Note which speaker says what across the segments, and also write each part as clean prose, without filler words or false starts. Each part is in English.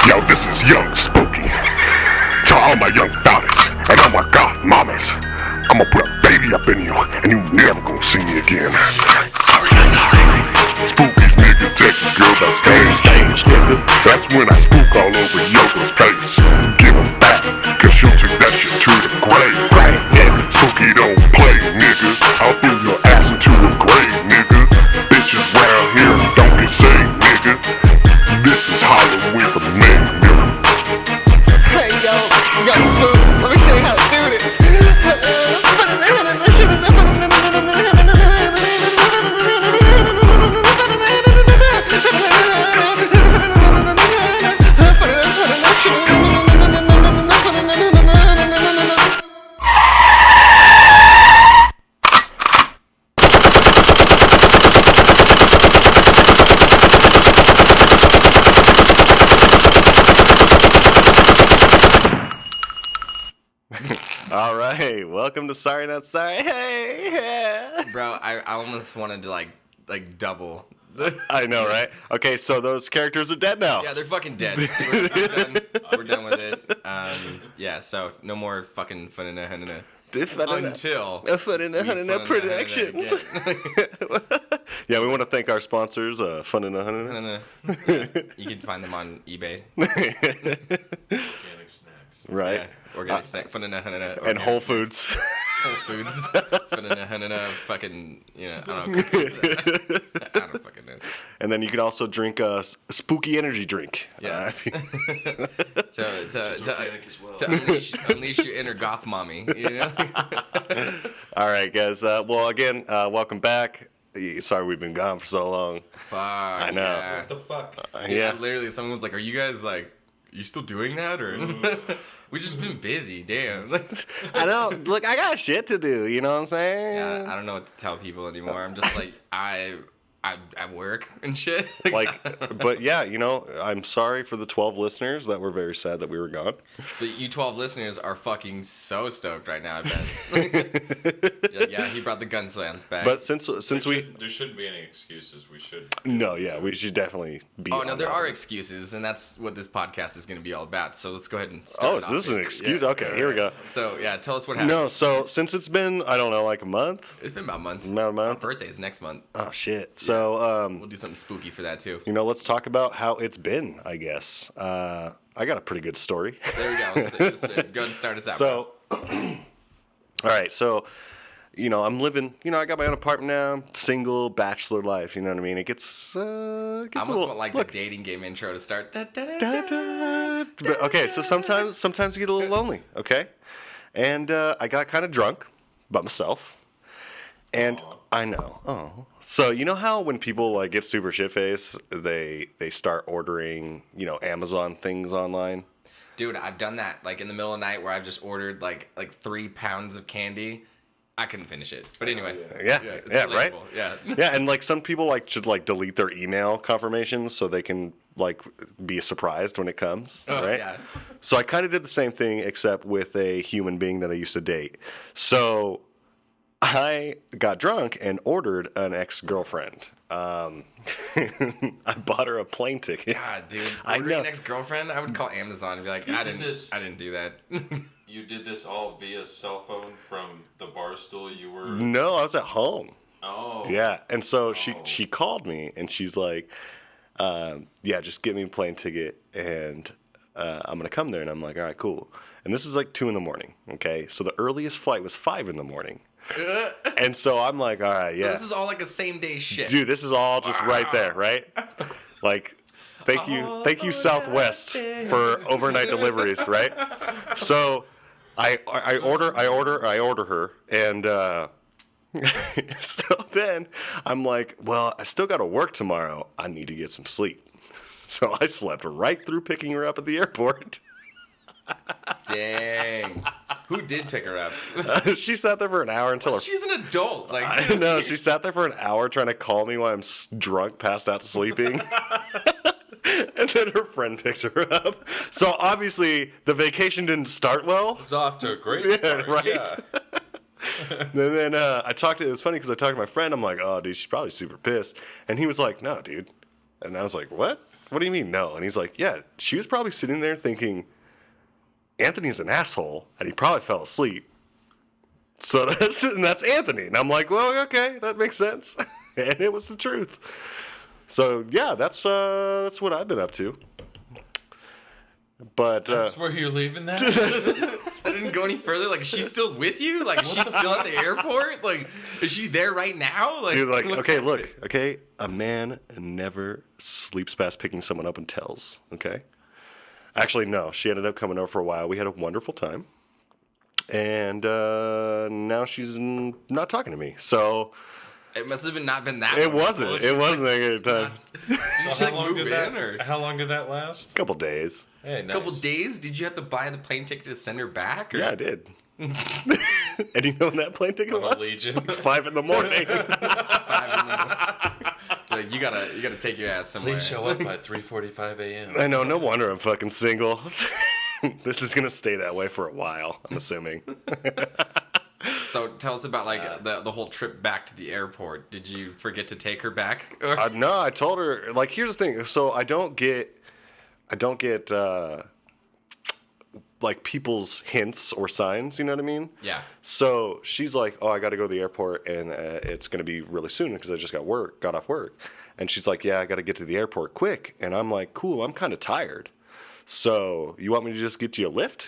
Speaker 1: Yo, this is Young Spooky. To all my young daughters and all my god mamas, I'ma put a baby up in you, and you never gonna see me again. Sorry. Spooky's niggas taking girls out stage, nigga. That's when I spook all over Yoko's face. Give them back, cause she'll take that shit to the grave. Nigga. Spooky don't play, nigga. I'll throw your ass into a grave, nigga. Bitches round here don't get saved, nigga. This is Halloween for me, nigga.
Speaker 2: Hey yo, Young Spook, let me show you how to do this.
Speaker 3: All right, welcome to Sorry Not Sorry. Hey, yeah.
Speaker 4: Bro, I almost wanted to like double.
Speaker 3: I know, right? Okay, so those characters are dead now.
Speaker 4: Yeah, they're fucking dead. We're done. We're done with it. Yeah, so no more fucking until
Speaker 3: Productions. Yeah, we want to thank our sponsors, Fun in a Hundred.
Speaker 4: You can find them on eBay.
Speaker 5: Organic snacks.
Speaker 3: Right.
Speaker 4: Yeah, organic snack.
Speaker 3: And Whole Foods.
Speaker 4: Whole Foods. Fucking, I don't know. I don't fucking know.
Speaker 3: And then you can also drink a spooky energy drink.
Speaker 4: Yeah.
Speaker 5: Organic as well.
Speaker 4: To unleash your inner goth mommy, you know?
Speaker 3: All right, guys. Well, again, welcome back. Sorry we've been gone for so long.
Speaker 4: Fuck.
Speaker 3: I know.
Speaker 4: Yeah.
Speaker 5: What the fuck?
Speaker 4: Dude,
Speaker 3: Yeah.
Speaker 4: literally, someone was like, "Are you guys like, you still doing that, or we just been busy? Damn."
Speaker 3: I know. Look, I got shit to do. You know what I'm saying?
Speaker 4: Yeah, I don't know what to tell people anymore. I'm just like, I work and shit.
Speaker 3: But yeah, I'm sorry for the 12 listeners that were very sad that we were gone.
Speaker 4: But you 12 listeners are fucking so stoked right now, I bet. Yeah, he brought the gun slams back.
Speaker 3: But since
Speaker 5: There
Speaker 3: we
Speaker 5: shouldn't be any excuses. We should.
Speaker 3: we should definitely be.
Speaker 4: oh no,
Speaker 3: on
Speaker 4: there
Speaker 3: that.
Speaker 4: are excuses, and that's what this podcast is going to be all about. So let's go ahead and start.
Speaker 3: Oh,
Speaker 4: it
Speaker 3: so
Speaker 4: off
Speaker 3: this is an
Speaker 4: here.
Speaker 3: excuse?
Speaker 4: Yeah.
Speaker 3: Okay, here we go.
Speaker 4: So yeah, tell us what happened.
Speaker 3: No, so since it's been, I don't know, like a month?
Speaker 4: It's been about a month.
Speaker 3: About a month?
Speaker 4: My birthday's next month.
Speaker 3: Oh, shit. So,
Speaker 4: We'll do something spooky for that too.
Speaker 3: let's talk about how it's been, I guess. I got a pretty good story.
Speaker 4: There we go. Just go ahead and start us out.
Speaker 3: So, all right, so, I'm living, I got my own apartment now, single, bachelor life, you know what I mean? It gets,
Speaker 4: I
Speaker 3: a
Speaker 4: almost
Speaker 3: little,
Speaker 4: want like
Speaker 3: look,
Speaker 4: the dating game intro to start.
Speaker 3: But, okay, so sometimes you get a little lonely, okay? And I got kind of drunk by myself. And I know. Oh. So you know how when people like get super shit-faced, they start ordering, Amazon things online?
Speaker 4: Dude, I've done that like in the middle of the night where I've just ordered like 3 pounds of candy. I couldn't finish it. But anyway.
Speaker 3: Yeah,
Speaker 4: it's
Speaker 3: right?
Speaker 4: relatable. Yeah.
Speaker 3: Yeah, and like some people should delete their email confirmations so they can be surprised when it comes,
Speaker 4: Oh,
Speaker 3: right?
Speaker 4: yeah.
Speaker 3: So I kind of did the same thing except with a human being that I used to date. So I got drunk and ordered an ex-girlfriend. I bought her a plane ticket.
Speaker 4: God, dude.
Speaker 3: I
Speaker 4: Ordering
Speaker 3: know.
Speaker 4: an ex-girlfriend, I would call Amazon and be like, I
Speaker 5: this-
Speaker 4: didn't do that.
Speaker 5: You did this all via cell phone from the bar stool you were.
Speaker 3: No, I was at home.
Speaker 5: Oh.
Speaker 3: Yeah, and so
Speaker 5: Oh.
Speaker 3: she called me and she's like, yeah, just get me a plane ticket and I'm gonna come there. And I'm like, all right, cool. And this is like 2 a.m. Okay, so the earliest flight was 5 a.m. And so I'm like, all right,
Speaker 4: So
Speaker 3: yeah,
Speaker 4: this is all like a same day shit.
Speaker 3: dude, this is all just right there, right? Like, thank you Southwest for overnight deliveries, right? So I order her, and so then I'm like, well, I still got to work tomorrow. I need to get some sleep. So I slept right through picking her up at the airport.
Speaker 4: Dang. Who did pick her up?
Speaker 3: She sat there for an hour until her.
Speaker 4: She's an adult. Like,
Speaker 3: I know. She sat there for an hour trying to call me while I'm drunk, passed out, sleeping. And then her friend picked her up. So obviously the vacation didn't start well.
Speaker 5: It's off to a great
Speaker 3: Yeah,
Speaker 5: start.
Speaker 3: right.
Speaker 5: Yeah.
Speaker 3: And then it was funny because I talked to my friend. I'm like, oh, dude, she's probably super pissed. And he was like, no, dude. And I was like, what? What do you mean no? And he's like, yeah, she was probably sitting there thinking, Anthony's an asshole, and he probably fell asleep. So that's Anthony. And I'm like, well, okay, that makes sense. And it was the truth. So yeah, that's what I've been up to. But
Speaker 5: That's where you're leaving that?
Speaker 4: I didn't go any further. Like, is she still with you? Like, is she still at the airport? Like, is she there right now? Like,
Speaker 3: dude, like, okay, look, okay, a man never sleeps past picking someone up and tells, okay? Actually, no, she ended up coming over for a while. We had a wonderful time. And now she's not talking to me. So
Speaker 4: it must have not been that.
Speaker 3: it
Speaker 4: long.
Speaker 3: wasn't. It wasn't a good time.
Speaker 4: Did she like move in or
Speaker 5: How long did that last?
Speaker 3: A couple days.
Speaker 5: Hey,
Speaker 4: a couple days? Did you have to buy the plane ticket to send her back? Or?
Speaker 3: Yeah, I did. And you know when that plane ticket was?
Speaker 5: Allegiant.
Speaker 3: 5 in the morning.
Speaker 4: 5 in the morning. Like, you gotta take your ass somewhere.
Speaker 5: Please show up by 3:45 a.m.
Speaker 3: I know, no wonder I'm fucking single. This is gonna stay that way for a while, I'm assuming.
Speaker 4: So tell us about like the whole trip back to the airport. Did you forget to take her back?
Speaker 3: No, I told her, like, here's the thing. So I don't get like people's hints or signs, you know what I mean?
Speaker 4: Yeah.
Speaker 3: So she's like, oh, I got to go to the airport and it's going to be really soon because I just got off work. And she's like, yeah, I got to get to the airport quick. And I'm like, cool, I'm kind of tired. So you want me to just get you a lift?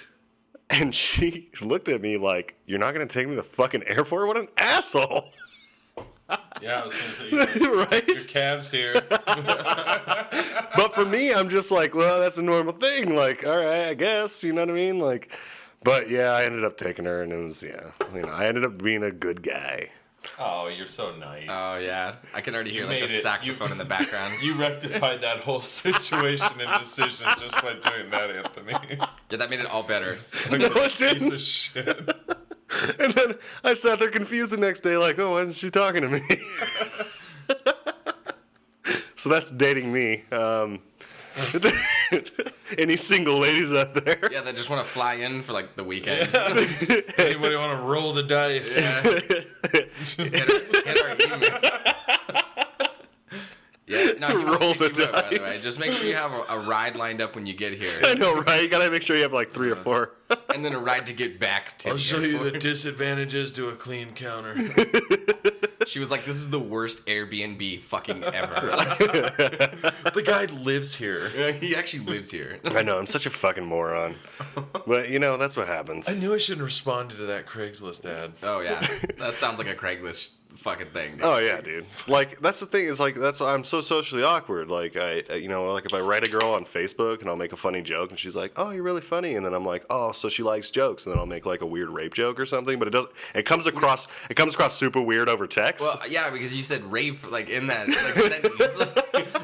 Speaker 3: And she looked at me like, you're not going to take me to the fucking airport? What an asshole.
Speaker 5: Yeah, I was gonna say,
Speaker 3: Right?
Speaker 5: your cab's here.
Speaker 3: But for me, I'm just like, well, that's a normal thing. Like, all right, I guess, you know what I mean? Like, but yeah, I ended up taking her, and it was, yeah, I ended up being a good guy.
Speaker 5: Oh, you're so nice.
Speaker 4: Oh yeah, I can already hear
Speaker 5: You
Speaker 4: like
Speaker 5: made
Speaker 4: the
Speaker 5: it.
Speaker 4: saxophone in the background.
Speaker 5: You rectified that whole situation and decision just by doing that, Anthony.
Speaker 4: Yeah, that made it all better.
Speaker 3: No, it
Speaker 5: Piece
Speaker 3: didn't.
Speaker 5: of shit.
Speaker 3: And then I sat there confused the next day, like, oh, why isn't she talking to me? So that's dating me. Any single ladies out there?
Speaker 4: Yeah, that just want to fly in for like the weekend.
Speaker 5: Anybody want to roll the dice?
Speaker 4: Hit our email. Yeah, no, he won't
Speaker 3: Roll
Speaker 4: pick
Speaker 3: the
Speaker 4: you up, by the way.
Speaker 3: dice.
Speaker 4: Just make sure you have a ride lined up when you get here,
Speaker 3: I know, right? You gotta make sure you have like 3 or 4.
Speaker 4: and then a ride to get back to.
Speaker 5: I'll
Speaker 4: the
Speaker 5: show you the
Speaker 4: airport.
Speaker 5: disadvantages to a clean counter.
Speaker 4: She was like, "This is the worst Airbnb fucking ever."
Speaker 5: The guy lives here.
Speaker 4: Yeah, he actually lives here.
Speaker 3: I know, I'm such a fucking moron. But, you know, that's what happens.
Speaker 5: I knew I shouldn't respond to that Craigslist ad.
Speaker 4: Oh yeah, that sounds like a Craigslist fucking thing. Dude.
Speaker 3: Oh yeah, dude. Like that's the thing is like that's why I'm so socially awkward. Like you know, like if I write a girl on Facebook and I'll make a funny joke and she's like, "Oh, you're really funny," and then I'm like, "Oh, so she likes jokes," and then I'll make like a weird rape joke or something. But it comes across super weird over text.
Speaker 4: Well, yeah, because you said rape like in that like sentence,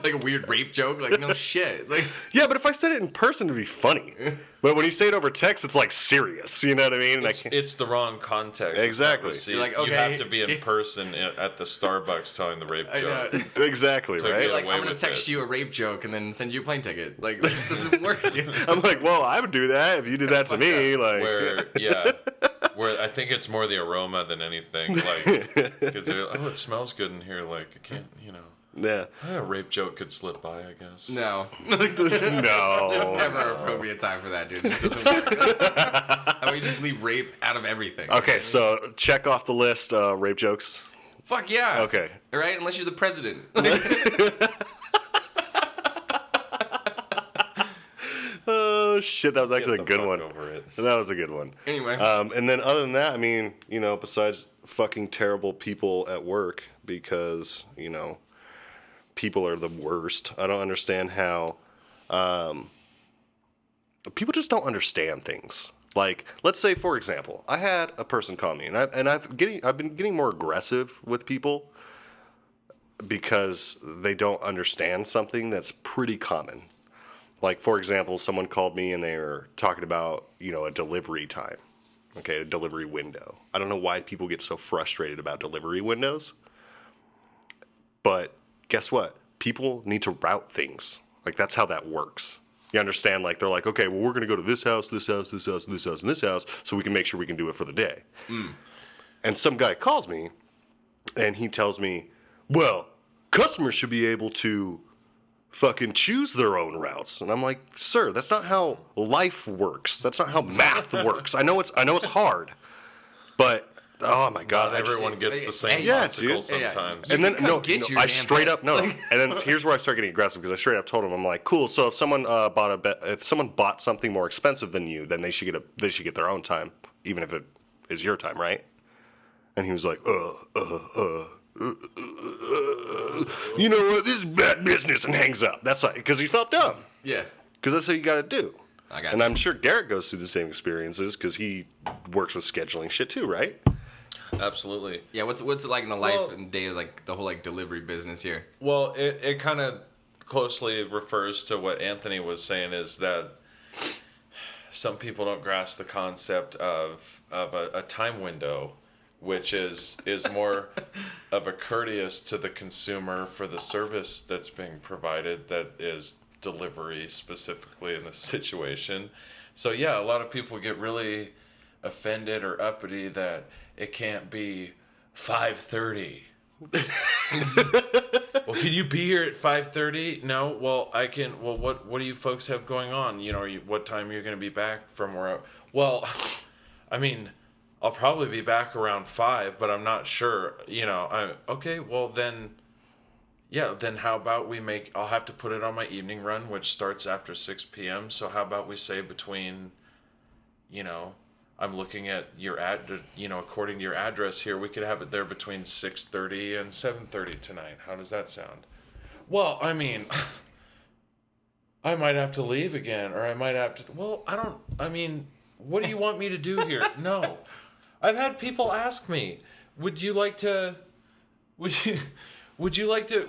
Speaker 4: like a weird rape joke. Like no shit. Like
Speaker 3: Yeah, but if I said it in person, it'd be funny. But when you say it over text, it's like serious. You know what I mean? And
Speaker 5: It's the wrong context.
Speaker 3: Exactly.
Speaker 5: See,
Speaker 4: You're like,
Speaker 5: you
Speaker 4: okay.
Speaker 5: have to be in person at the Starbucks telling the rape
Speaker 4: I know.
Speaker 5: joke.
Speaker 3: exactly
Speaker 5: So
Speaker 3: right.
Speaker 5: you're
Speaker 4: Like
Speaker 5: away
Speaker 4: I'm gonna
Speaker 5: with
Speaker 4: text
Speaker 5: it.
Speaker 4: you a rape joke and then send you a plane ticket. Like this doesn't work, dude.
Speaker 3: I'm like, well, I would do that if you did that to me. Like,
Speaker 5: Where I think it's more the aroma than anything. Like, because oh, it smells good in here. Like, I can't,
Speaker 3: yeah.
Speaker 5: a rape joke could slip by, I guess.
Speaker 4: No.
Speaker 3: No.
Speaker 4: There's never an appropriate time for that, dude. It doesn't work. How about you just leave rape out of everything?
Speaker 3: Okay, so check off the list. Rape jokes.
Speaker 4: Fuck yeah.
Speaker 3: Okay.
Speaker 4: All right, unless you're the president.
Speaker 3: Oh shit, that was actually a
Speaker 5: Get the
Speaker 3: good
Speaker 5: fuck
Speaker 3: one.
Speaker 5: over it.
Speaker 3: That was a good one.
Speaker 4: Anyway.
Speaker 3: And then other than that, I mean, you know, besides fucking terrible people at work, because you know, people are the worst. I don't understand how. People just don't understand things. Like, let's say, for example, I had a person call me, and I've been getting more aggressive with people because they don't understand something that's pretty common. Like, for example, someone called me and they were talking about, you know, a delivery time, okay, a delivery window. I don't know why people get so frustrated about delivery windows, but guess what? People need to route things. Like, that's how that works. You understand? Like, they're like, okay, well, we're going to go to this house, this house, this house, this house, and this house, so we can make sure we can do it for the day. And some guy calls me, and he tells me, well, customers should be able to fucking choose their own routes. And I'm like, sir, that's not how life works. That's not how math works. I know it's hard, but oh my god,
Speaker 5: Not everyone gets the same
Speaker 3: Yeah,
Speaker 5: obstacle
Speaker 3: dude.
Speaker 5: sometimes.
Speaker 3: And then
Speaker 4: come get your
Speaker 3: I
Speaker 4: damn
Speaker 3: straight
Speaker 4: pet.
Speaker 3: up no. And then here's where I start getting aggressive because I straight up told him, I'm like, cool. So if someone if someone bought something more expensive than you, then they should get their own time, even if it is your time, right? And he was like, you know what? This is bad business, and hangs up. That's like because he felt dumb.
Speaker 4: Yeah.
Speaker 3: Because that's what you got to do.
Speaker 4: I got
Speaker 3: And
Speaker 4: you.
Speaker 3: I'm sure Garrett goes through the same experiences because he works with scheduling shit too, right?
Speaker 5: Absolutely.
Speaker 4: Yeah, what's it like in the life
Speaker 5: Well-
Speaker 4: and day of like the whole like delivery business here?
Speaker 5: Well, it kind of closely refers to what Anthony was saying, is that some people don't grasp the concept of a time window, which is more of a courteous to the consumer for the service that's being provided, that is delivery specifically in this situation. So yeah, a lot of people get really offended or uppity that it can't be 5:30. Well, can you be here at 5:30? No. Well, I can. Well, what do you folks have going on? You know, what time are you going to be back from where? Well, I mean, I'll probably be back around 5, but I'm not sure. You know, okay. Well, then, yeah. Then how about I'll have to put it on my evening run, which starts after 6 p.m. So how about we say between, you know, I'm looking at your according to your address here, we could have it there between 6:30 and 7:30 tonight. How does that sound? Well, I mean, I might have to leave again, or I might have to. Well, I mean, what do you want me to do here? No, I've had people ask me, would you like to?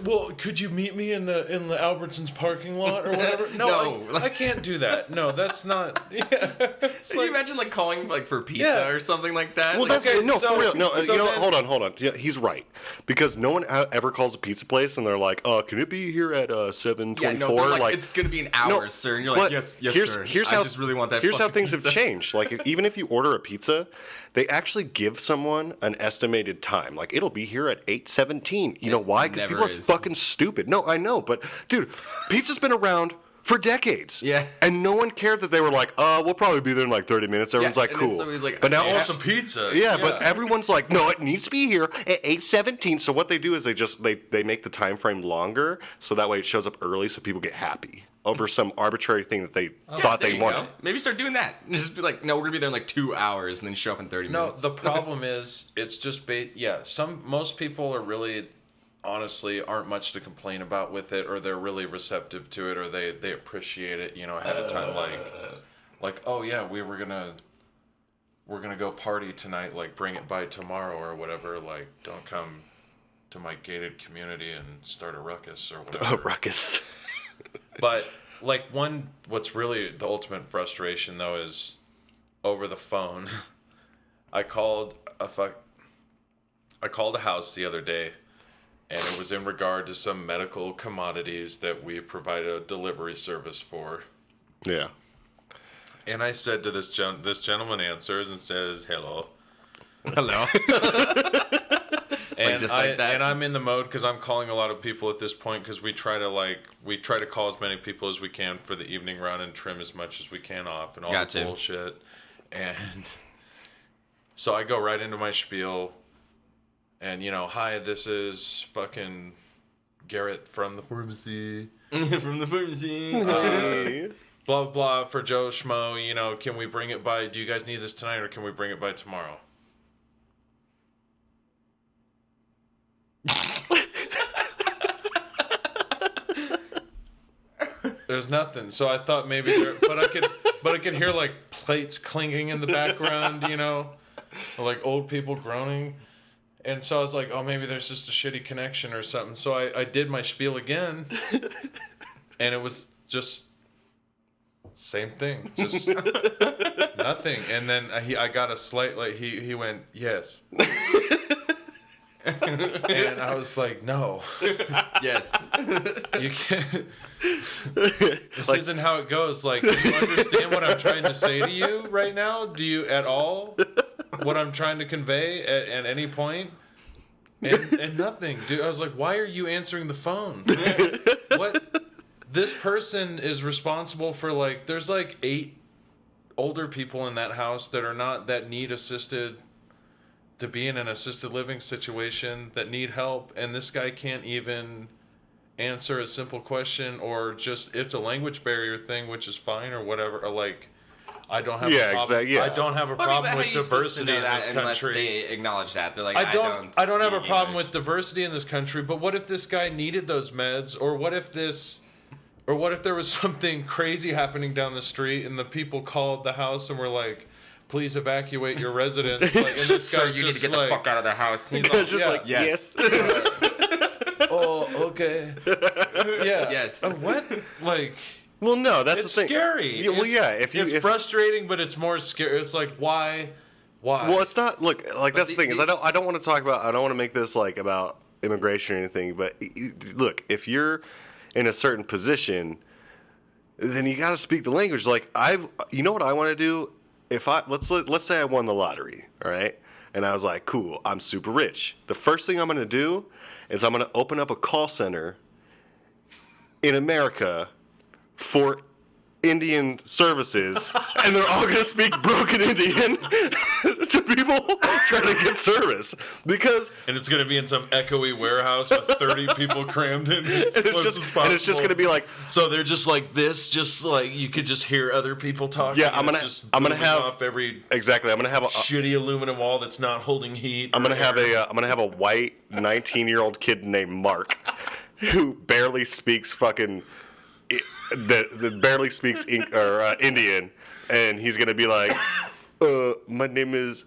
Speaker 5: Well, could you meet me in the Albertsons parking lot or whatever? No,
Speaker 4: No.
Speaker 5: I can't do that. No, that's not. Yeah, it's
Speaker 4: Can you imagine like calling like for pizza
Speaker 5: Yeah.
Speaker 4: or something like that?
Speaker 3: Well,
Speaker 4: Like,
Speaker 3: that's, no,
Speaker 5: so-
Speaker 3: for real. No,
Speaker 5: so
Speaker 3: you know what?
Speaker 5: then-
Speaker 3: Hold on. Yeah, he's right. Because no one ever calls a pizza place and they're like, can it be here at 7:24?
Speaker 4: yeah, no, they're like, it's gonna be an hour, sir. And you're like,
Speaker 3: but
Speaker 4: yes,
Speaker 3: here's,
Speaker 4: sir.
Speaker 3: Here's
Speaker 4: I
Speaker 3: how,
Speaker 4: just really want that.
Speaker 3: Here's how
Speaker 4: fucking
Speaker 3: things
Speaker 4: pizza.
Speaker 3: have changed. Like, even if you order a pizza, they actually give someone an estimated time. Like, it'll be here at 8:17. You know why? Because
Speaker 4: never
Speaker 3: people are
Speaker 4: is.
Speaker 3: fucking stupid. No, I know, but dude, pizza's been around for decades.
Speaker 4: Yeah.
Speaker 3: And no one cared that they were like, we'll probably be there in like 30 minutes. Everyone's like,
Speaker 4: and then
Speaker 3: cool.
Speaker 4: somebody's like,
Speaker 3: but now
Speaker 4: "I want
Speaker 5: some pizza.
Speaker 3: Yeah, but everyone's like, no, it needs to be here at 8:17. So what they do is they make the time frame longer, so that way it shows up early, so people get happy over some arbitrary thing that they thought
Speaker 4: There
Speaker 3: they
Speaker 4: you
Speaker 3: wanted.
Speaker 4: go. Maybe start doing that. And just be like, no, we're gonna be there in like 2 hours, and then show up in 30
Speaker 5: No,
Speaker 4: minutes.
Speaker 5: the problem is it's just most people are really honestly aren't much to complain about with it, or they're really receptive to it, or they appreciate it, you know, ahead of time, like oh yeah, we're gonna go party tonight, like bring it by tomorrow or whatever, like don't come to my gated community and start a ruckus or whatever.
Speaker 3: Ruckus.
Speaker 5: But like what's really the ultimate frustration though is over the phone. I called a house the other day, and it was in regard to some medical commodities that we provide a delivery service for.
Speaker 3: Yeah.
Speaker 5: And I said to this gentleman answers and says, "Hello."
Speaker 4: Hello.
Speaker 5: And
Speaker 4: just like that?
Speaker 5: And I'm in the mode because I'm calling a lot of people at this point, because we try to call as many people as we can for the evening run and trim as much as we can off and all
Speaker 4: Gotcha.
Speaker 5: the bullshit. And so I go right into my spiel, and you know, hi, this is fucking Garrett from the pharmacy.
Speaker 4: From the pharmacy.
Speaker 5: Blah blah for Joe Schmo. You know, can we bring it by? Do you guys need this tonight, or can we bring it by tomorrow? There's nothing. So I thought maybe but I could hear like plates clinking in the background, you know, or like old people groaning. And so I was like, oh, maybe there's just a shitty connection or something. So I did my spiel again, and it was just same thing, just nothing. And then I got a slight, like, he went, yes. And I was like, no.
Speaker 4: Yes.
Speaker 5: You can't. This isn't how it goes. Like, do you understand what I'm trying to say to you right now? Do you at all? What I'm trying to convey at any point? And nothing, dude. I was like, why are you answering the phone? What? this person is responsible for like there's like 8 older people in that house that need assisted to be in an assisted living situation that need help, and this guy can't even answer a simple question, or just it's a language barrier thing, which is fine or whatever, or like I don't have a problem.
Speaker 3: Exactly. Yeah.
Speaker 5: I don't have a problem with diversity in this
Speaker 4: unless
Speaker 5: country.
Speaker 4: they acknowledge that. They're like,
Speaker 5: I don't have a
Speaker 4: speak
Speaker 5: problem
Speaker 4: English.
Speaker 5: with diversity in this country, but what if this guy needed those meds, or what if there was something crazy happening down the street and the people called the house and were like, please evacuate your residents, like, and this
Speaker 4: Sir,
Speaker 5: guy's
Speaker 4: you need to
Speaker 5: just
Speaker 4: get
Speaker 5: like,
Speaker 4: the fuck out of the house. He's
Speaker 3: It's just
Speaker 5: yeah.
Speaker 3: like, yes.
Speaker 5: oh, okay. Yeah.
Speaker 4: Yes.
Speaker 5: What? Like,
Speaker 3: Well, no, that's
Speaker 5: it's
Speaker 3: the thing.
Speaker 5: scary.
Speaker 3: Yeah, well,
Speaker 5: It's-
Speaker 3: yeah.
Speaker 5: It's frustrating, but it's more scary. It's like, why?
Speaker 3: Well, it's not. Look, like that's the thing is,
Speaker 4: the-
Speaker 3: I don't want to talk about. I don't want to make this like about immigration or anything. But look, if you're in a certain position, then you got to speak the language. Like you know what I want to do? If let's say I won the lottery, all right, and I was like, cool, I'm super rich. The first thing I'm gonna do is I'm gonna open up a call center in America for Indian services, and they're all gonna speak broken Indian to people trying to get service because
Speaker 5: And it's gonna be in some echoey warehouse with 30 people crammed in. As
Speaker 3: and
Speaker 5: close as possible.
Speaker 3: it's just gonna be like,
Speaker 5: So they're just like this, just like you could just hear other people talking.
Speaker 3: Yeah,
Speaker 5: and
Speaker 3: I'm gonna-
Speaker 5: it's just
Speaker 3: I'm gonna
Speaker 5: booming
Speaker 3: have-
Speaker 5: off every
Speaker 3: exactly. I'm gonna have a
Speaker 5: shitty aluminum wall that's not holding heat.
Speaker 3: I'm gonna have a white 19-year-old kid named Mark who barely speaks fucking that barely speaks Indian, and he's gonna be like, my name is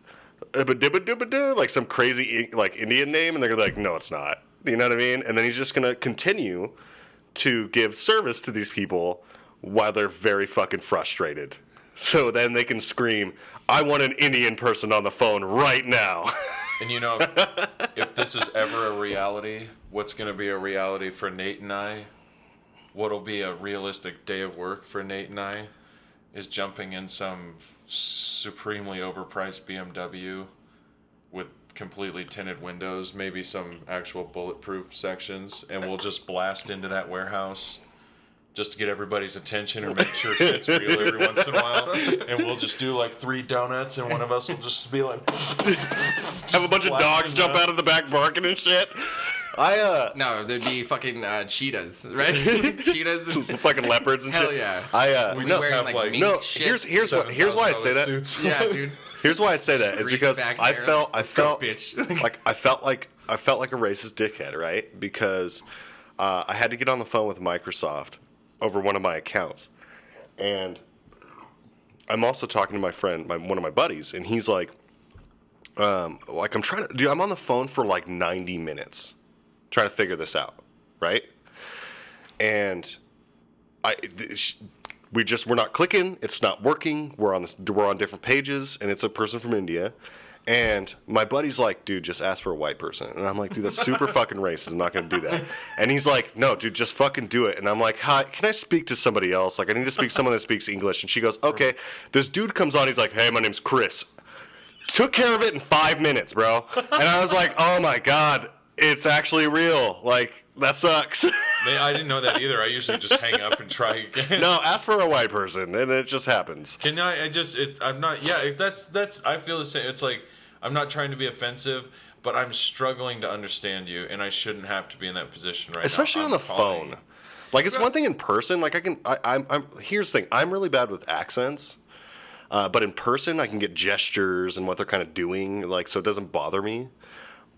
Speaker 3: like some crazy like Indian name, and they're gonna be like, no, it's not. You know what I mean? And then he's just gonna continue to give service to these people while they're very fucking frustrated. So then they can scream, I want an Indian person on the phone right now.
Speaker 5: And you know, if this is ever a reality, what's gonna be a reality for Nate and I? What'll be a realistic day of work for Nate and I is jumping in some supremely overpriced BMW with completely tinted windows, maybe some actual bulletproof sections, and we'll just blast into that warehouse just to get everybody's attention or make sure shit's real every once in a while. And we'll just do like 3 donuts, and one of us will just be like,
Speaker 3: Have a bunch of dogs jump out of the back barking and shit.
Speaker 4: No, there'd be fucking cheetahs, right? Cheetahs and
Speaker 3: Fucking leaps and
Speaker 4: hell
Speaker 3: shit.
Speaker 4: yeah.
Speaker 5: We
Speaker 3: No,
Speaker 5: just
Speaker 4: wearing
Speaker 5: have
Speaker 4: like
Speaker 5: like
Speaker 4: mink
Speaker 3: no.
Speaker 4: shit.
Speaker 3: Here's why I say that.
Speaker 5: suits.
Speaker 4: Yeah, dude.
Speaker 3: Here's why I say that is
Speaker 4: Greased
Speaker 3: because
Speaker 4: back
Speaker 3: I
Speaker 4: hair.
Speaker 3: felt
Speaker 4: Let's go, bitch.
Speaker 3: like I felt like a racist dickhead, right? Because I had to get on the phone with Microsoft over one of my accounts, and I'm also talking to my friend, one of my buddies, and he's like I'm trying to, dude, I'm on the phone for like 90 minutes trying to figure this out, right? And we're not clicking, it's not working. We're on different pages, and it's a person from India. And my buddy's like, dude, just ask for a white person. And I'm like, dude, that's super fucking racist. I'm not going to do that. And he's like, no, dude, just fucking do it. And I'm like, hi, can I speak to somebody else? Like, I need to speak to someone that speaks English. And she goes, okay. This dude comes on. He's like, hey, my name's Chris. Took care of it in 5 minutes, bro. And I was like, oh, my God, it's actually real. Like, that sucks.
Speaker 5: Man, I didn't know that either. I usually just hang up and try again.
Speaker 3: No, ask for a white person, and it just happens.
Speaker 5: Can I'm not, yeah, that's, I feel the same. It's like, I'm not trying to be offensive, but I'm struggling to understand you, and I shouldn't have to be in that position right
Speaker 3: Especially
Speaker 5: now.
Speaker 3: on the
Speaker 5: calling.
Speaker 3: phone. Like, it's one thing in person. Like, here's the thing. I'm really bad with accents. But in person, I can get gestures and what they're kind of doing, like, so it doesn't bother me.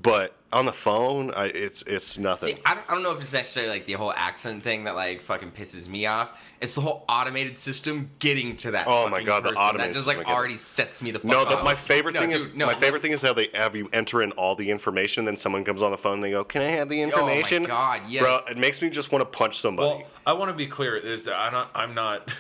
Speaker 3: But on the phone, it's nothing.
Speaker 4: See, I don't know if it's necessarily like the whole accent thing that like fucking pisses me off. It's the whole automated system getting to that.
Speaker 3: Oh my
Speaker 4: fucking
Speaker 3: God, the
Speaker 4: person.
Speaker 3: automated
Speaker 4: that just like
Speaker 3: system, I get it.
Speaker 4: already sets me the fuck
Speaker 3: No,
Speaker 4: off.
Speaker 3: my favorite
Speaker 4: No,
Speaker 3: thing
Speaker 4: dude,
Speaker 3: is
Speaker 4: no,
Speaker 3: my favorite thing is how they have you enter in all the information. Then someone comes on the phone and they go, "Can I have the information?"
Speaker 4: God, yes.
Speaker 3: Bro, it makes me just want to punch somebody.
Speaker 5: Well, I want to be clear. Is that I'm not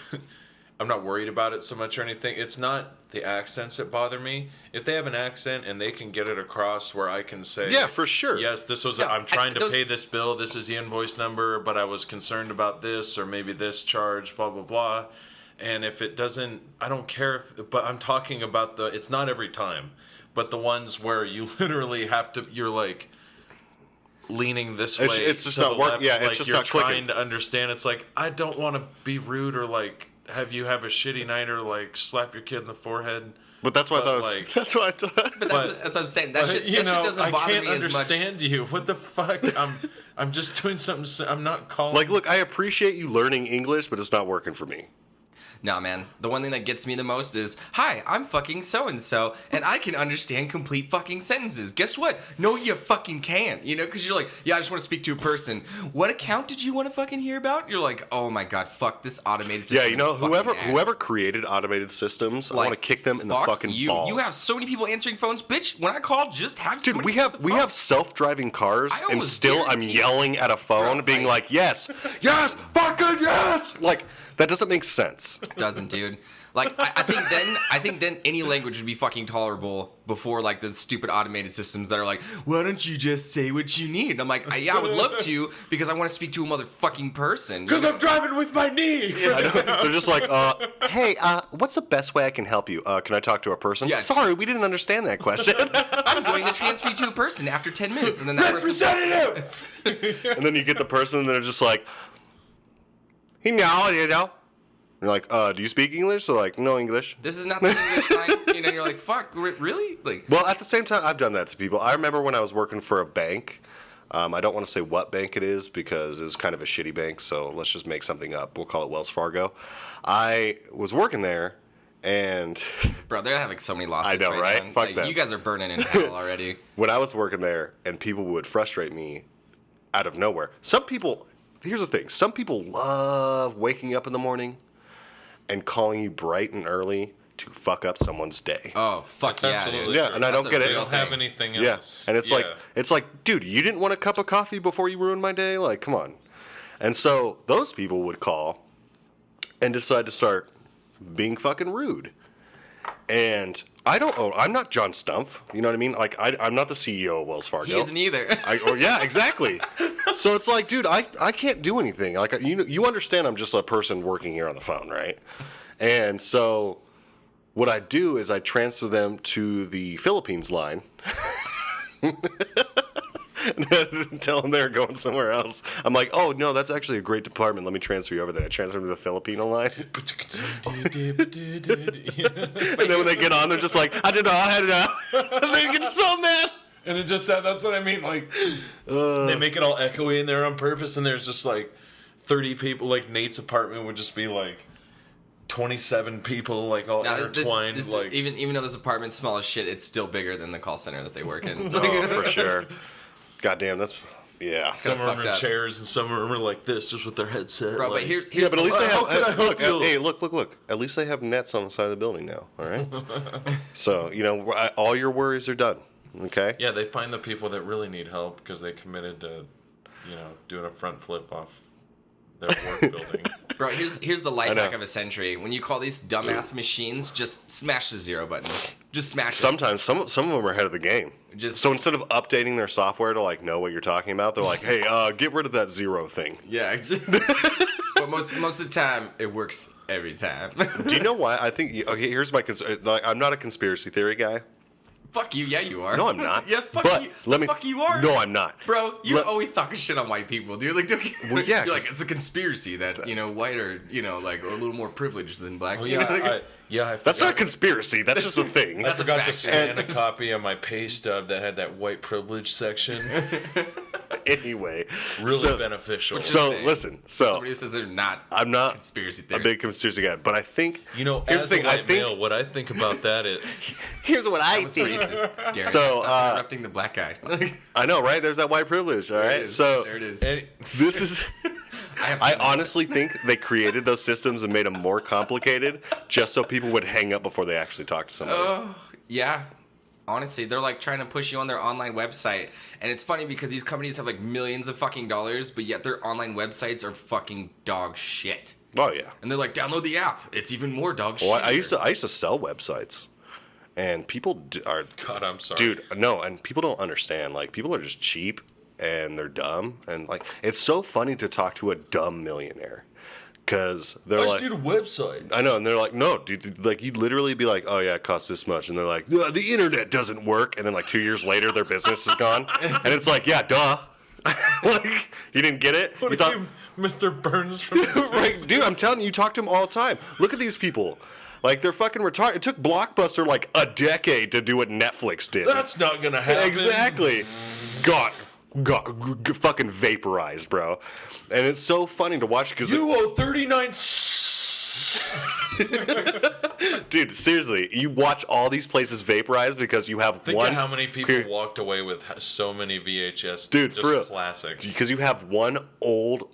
Speaker 5: I'm not worried about it so much or anything. It's not the accents that bother me. If they have an accent and they can get it across where I can say,
Speaker 3: Yeah, for sure.
Speaker 5: Yes, this was.
Speaker 4: No,
Speaker 5: I'm trying to
Speaker 4: those-
Speaker 5: pay this bill. This is the invoice number, but I was concerned about this or maybe this charge. Blah blah blah. And if it doesn't, I don't care. But I'm talking about it's not every time, but the ones where you literally have to. You're like, leaning this way.
Speaker 3: It's just
Speaker 5: to
Speaker 3: not
Speaker 5: the
Speaker 3: work-
Speaker 5: left,
Speaker 3: yeah, it's
Speaker 5: like
Speaker 3: just
Speaker 5: you're
Speaker 3: not clicking.
Speaker 5: trying to understand. It's like, I don't want to be rude or like have you have a shitty night or like slap your kid in the forehead.
Speaker 3: But that's what I
Speaker 5: But,
Speaker 3: thought.
Speaker 5: like-
Speaker 3: That's what I thought.
Speaker 4: But that's what I'm saying. That shit,
Speaker 5: You
Speaker 4: that shit
Speaker 5: know,
Speaker 4: doesn't bother
Speaker 5: I can't
Speaker 4: me as much.
Speaker 5: understand you. What the fuck? I'm just doing something. I'm not calling.
Speaker 3: Like, look, I appreciate you learning English, but it's not working for me.
Speaker 4: Nah, man. The one thing that gets me the most is, hi, I'm fucking so-and-so, and I can understand complete fucking sentences. Guess what? No, you fucking can't. You know, because you're like, yeah, I just want to speak to a person. What account did you want to fucking hear about? You're like, oh my god, fuck this automated system.
Speaker 3: Yeah, you know,
Speaker 4: fucking
Speaker 3: whoever
Speaker 4: ass.
Speaker 3: whoever created automated systems, I
Speaker 4: Like,
Speaker 3: want to kick them in the
Speaker 4: fuck
Speaker 3: fucking
Speaker 4: you.
Speaker 3: balls.
Speaker 4: You have so many people answering phones, bitch. When I call, just have
Speaker 3: Dude,
Speaker 4: somebody
Speaker 3: we
Speaker 4: pick
Speaker 3: have
Speaker 4: the phone.
Speaker 3: self-driving cars,
Speaker 4: I
Speaker 3: and
Speaker 4: almost
Speaker 3: still I'm
Speaker 4: guarantee-
Speaker 3: yelling at a phone,
Speaker 4: Bro,
Speaker 3: being
Speaker 4: like-
Speaker 3: like, yes, yes, fucking yes. Like that doesn't make sense.
Speaker 4: Doesn't, dude. Like I think then any language would be fucking tolerable before like the stupid automated systems that are like, why don't you just say what you need? And I'm like, yeah, I would love to because I want to speak to a motherfucking person.
Speaker 5: because I'm driving with my knee.
Speaker 3: I know. They're just like, hey, what's the best way I can help you? Can I talk to a person?
Speaker 4: Yeah.
Speaker 3: Sorry, we didn't understand that question.
Speaker 4: I'm going to transfer you to a person after 10 minutes, and then that person.
Speaker 5: Representative.
Speaker 3: And then you get the person, and they're just like, you know. You're like, do you speak English? They're like, no English.
Speaker 4: This is not the English line. You know, you're like, fuck, really? Like,
Speaker 3: Well, at the same time, I've done that to people. I remember when I was working for a bank. I don't want to say what bank it is because it was kind of a shitty bank, so let's just make something up. We'll call it Wells Fargo. I was working there, and
Speaker 4: bro, they're having so many lawsuits.
Speaker 3: I know, right?
Speaker 4: now.
Speaker 3: Fuck
Speaker 4: Like,
Speaker 3: them.
Speaker 4: you guys are burning in hell already.
Speaker 3: when I was working there, and people would frustrate me out of nowhere. Some people, here's the thing, some people love waking up in the morning and calling you bright and early to fuck up someone's day.
Speaker 4: Oh, fuck yeah,
Speaker 5: Absolutely
Speaker 4: dude.
Speaker 3: Yeah, and I
Speaker 4: That's
Speaker 3: don't
Speaker 4: a
Speaker 3: get it.
Speaker 5: They
Speaker 4: real
Speaker 5: don't have
Speaker 4: thing.
Speaker 5: anything else.
Speaker 3: Yeah, and it's
Speaker 5: Yeah.
Speaker 3: like, dude, you didn't want a cup of coffee before you ruined my day? Like, come on. And so those people would call and decide to start being fucking rude. And I'm not John Stumpf, you know what I mean? Like, I'm not the CEO of Wells Fargo.
Speaker 4: He isn't either.
Speaker 3: Yeah, exactly. So it's like, dude, I can't do anything. Like, you understand I'm just a person working here on the phone, right? And so what I do is I transfer them to the Philippines line. Tell them they're going somewhere else. I'm like, oh, no, that's actually a great department. Let me transfer you over there. I transfer them to the Filipino line. And then when they get on, they're just like, I don't know. And they get so mad.
Speaker 5: And it just that's what I mean. Like they make it all echoey in there on purpose, and there's just like 30 people. Like Nate's apartment would just be like 27 people, like all
Speaker 4: Now,
Speaker 5: intertwined.
Speaker 4: this,
Speaker 5: like
Speaker 4: even though this apartment's small as shit, it's still bigger than the call center that they work in.
Speaker 3: Oh, for sure. Goddamn, that's, yeah.
Speaker 5: some of them
Speaker 4: fucked
Speaker 5: are in
Speaker 4: up.
Speaker 5: chairs, and some of them are like this, just with their headset.
Speaker 4: Bro,
Speaker 5: like,
Speaker 4: but here's
Speaker 3: Yeah, but at least they
Speaker 5: How
Speaker 3: have,
Speaker 5: can I help you?
Speaker 3: hey, look. At least they have nets on the side of the building now, all right? So, you know, all your worries are done, okay?
Speaker 5: yeah, they find the people that really need help because they committed to, doing a front flip off their work building.
Speaker 4: Bro, here's the life
Speaker 3: I know.
Speaker 4: hack of a century. When you call these dumbass machines, just smash the 0 button. Just smash it.
Speaker 3: Sometimes some of them are ahead of the game. So instead of updating their software to like know what you're talking about, they're like, "Hey, get rid of that 0 thing."
Speaker 4: Yeah. But most of the time, it works every time.
Speaker 3: Do you know why? I think. Okay, here's my. I'm not a conspiracy theory guy.
Speaker 4: Fuck you. Yeah, you are.
Speaker 3: No, I'm not.
Speaker 4: Yeah, fuck
Speaker 3: But
Speaker 4: you.
Speaker 3: let me.
Speaker 4: Fuck you are.
Speaker 3: No, I'm not.
Speaker 4: Bro, you're
Speaker 3: Let-
Speaker 4: always talking shit on white people, dude. Like,
Speaker 3: Well, yeah,
Speaker 4: you're like
Speaker 3: 'cause-
Speaker 4: it's a conspiracy that white are like are a little more privileged than black.
Speaker 5: Oh
Speaker 4: You know, like-
Speaker 5: I
Speaker 3: That's
Speaker 5: forgot-
Speaker 3: not a conspiracy. That's just a thing.
Speaker 5: I
Speaker 4: That's a
Speaker 5: forgot to
Speaker 4: fact.
Speaker 5: scan a copy of my pay stub that had that white privilege section.
Speaker 3: Anyway,
Speaker 5: Really
Speaker 3: so,
Speaker 5: beneficial.
Speaker 3: So
Speaker 4: saying.
Speaker 3: listen. So
Speaker 4: somebody who says they're not.
Speaker 3: I'm not
Speaker 4: conspiracy
Speaker 3: a
Speaker 4: theorists.
Speaker 3: big conspiracy guy, but I think
Speaker 5: Here's
Speaker 3: here's
Speaker 5: as
Speaker 3: the thing.
Speaker 5: a
Speaker 3: I
Speaker 5: white
Speaker 3: think
Speaker 5: male, what I think about that is
Speaker 3: here's what I
Speaker 4: That was racist, Gary.
Speaker 3: So,
Speaker 4: Stop interrupting the black guy.
Speaker 3: I know, right? There's that white privilege. All
Speaker 4: There
Speaker 3: right.
Speaker 4: it is.
Speaker 3: So
Speaker 4: there it is.
Speaker 5: and
Speaker 3: this is.
Speaker 4: have
Speaker 3: I
Speaker 4: seen this.
Speaker 3: honestly think they created those systems and made them more complicated just so people would hang up before they actually talk to somebody.
Speaker 4: Oh, yeah. Honestly, they're like trying to push you on their online website. And it's funny because these companies have like millions of fucking dollars, but yet their online websites are fucking dog shit.
Speaker 3: Oh yeah.
Speaker 4: And they're like, download the app. It's even more dog shit.
Speaker 3: Well, I used to sell websites, and people are
Speaker 5: God, I'm sorry.
Speaker 3: dude. No, and people don't understand. Like people are just cheap and they're dumb, and like it's so funny to talk to a dumb millionaire because they're
Speaker 5: I
Speaker 3: like.
Speaker 5: just need a website.
Speaker 3: I know, and they're like, no, dude, like you'd literally be like, oh yeah, it costs this much, and they're like, the internet doesn't work, and then like 2 years later, their business is gone, and it's like, yeah, duh, Like, you didn't get it? You thought,
Speaker 5: Mr. Burns from The
Speaker 3: right, dude, I'm telling you, you talk to them all the time. Look at these people. Like, they're fucking retarded. It took Blockbuster like a decade to do what Netflix did.
Speaker 5: That's not gonna happen.
Speaker 3: Exactly. Got fucking vaporized, bro. And it's so funny to watch because
Speaker 5: You owe 39.
Speaker 3: dude, seriously, you watch all these places vaporize because you have
Speaker 5: Think
Speaker 3: one.
Speaker 5: of how many people walked away with so many VHS
Speaker 3: Dude,
Speaker 5: just
Speaker 3: for real.
Speaker 5: classics.
Speaker 3: Because you have one old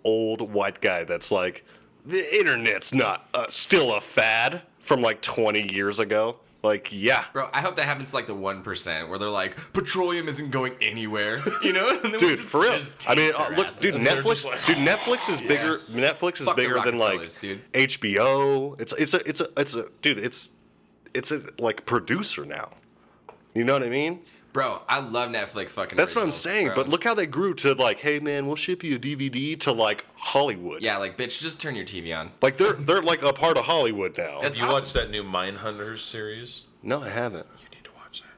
Speaker 3: white guy that's like, the internet's not still a fad from like 20 years ago. Like, yeah.
Speaker 4: Bro, I hope that happens to like the 1% where they're like, petroleum isn't going anywhere, you know? And then we
Speaker 3: Dude,
Speaker 4: just-
Speaker 3: for real.
Speaker 4: just
Speaker 3: I mean,
Speaker 4: take their
Speaker 3: look,
Speaker 4: asses.
Speaker 3: dude,
Speaker 5: And they're
Speaker 3: Netflix.
Speaker 5: just like,
Speaker 3: Dude, Netflix is bigger. Netflix is
Speaker 4: Fuck the
Speaker 3: bigger than like
Speaker 4: Rockefellers, dude.
Speaker 3: HBO. It's a like producer now. You know what I mean?
Speaker 4: Bro, I love Netflix fucking
Speaker 3: That's what I'm
Speaker 4: originals,
Speaker 3: saying.
Speaker 4: bro.
Speaker 3: But look how they grew to like, hey man, we'll ship you a DVD to like Hollywood.
Speaker 4: Yeah, like, bitch, just turn your TV on.
Speaker 3: Like they're like a part of Hollywood now.
Speaker 4: It's
Speaker 5: you
Speaker 4: awesome.
Speaker 5: watched that new Mindhunters series?
Speaker 3: No, I haven't.
Speaker 5: You need to watch that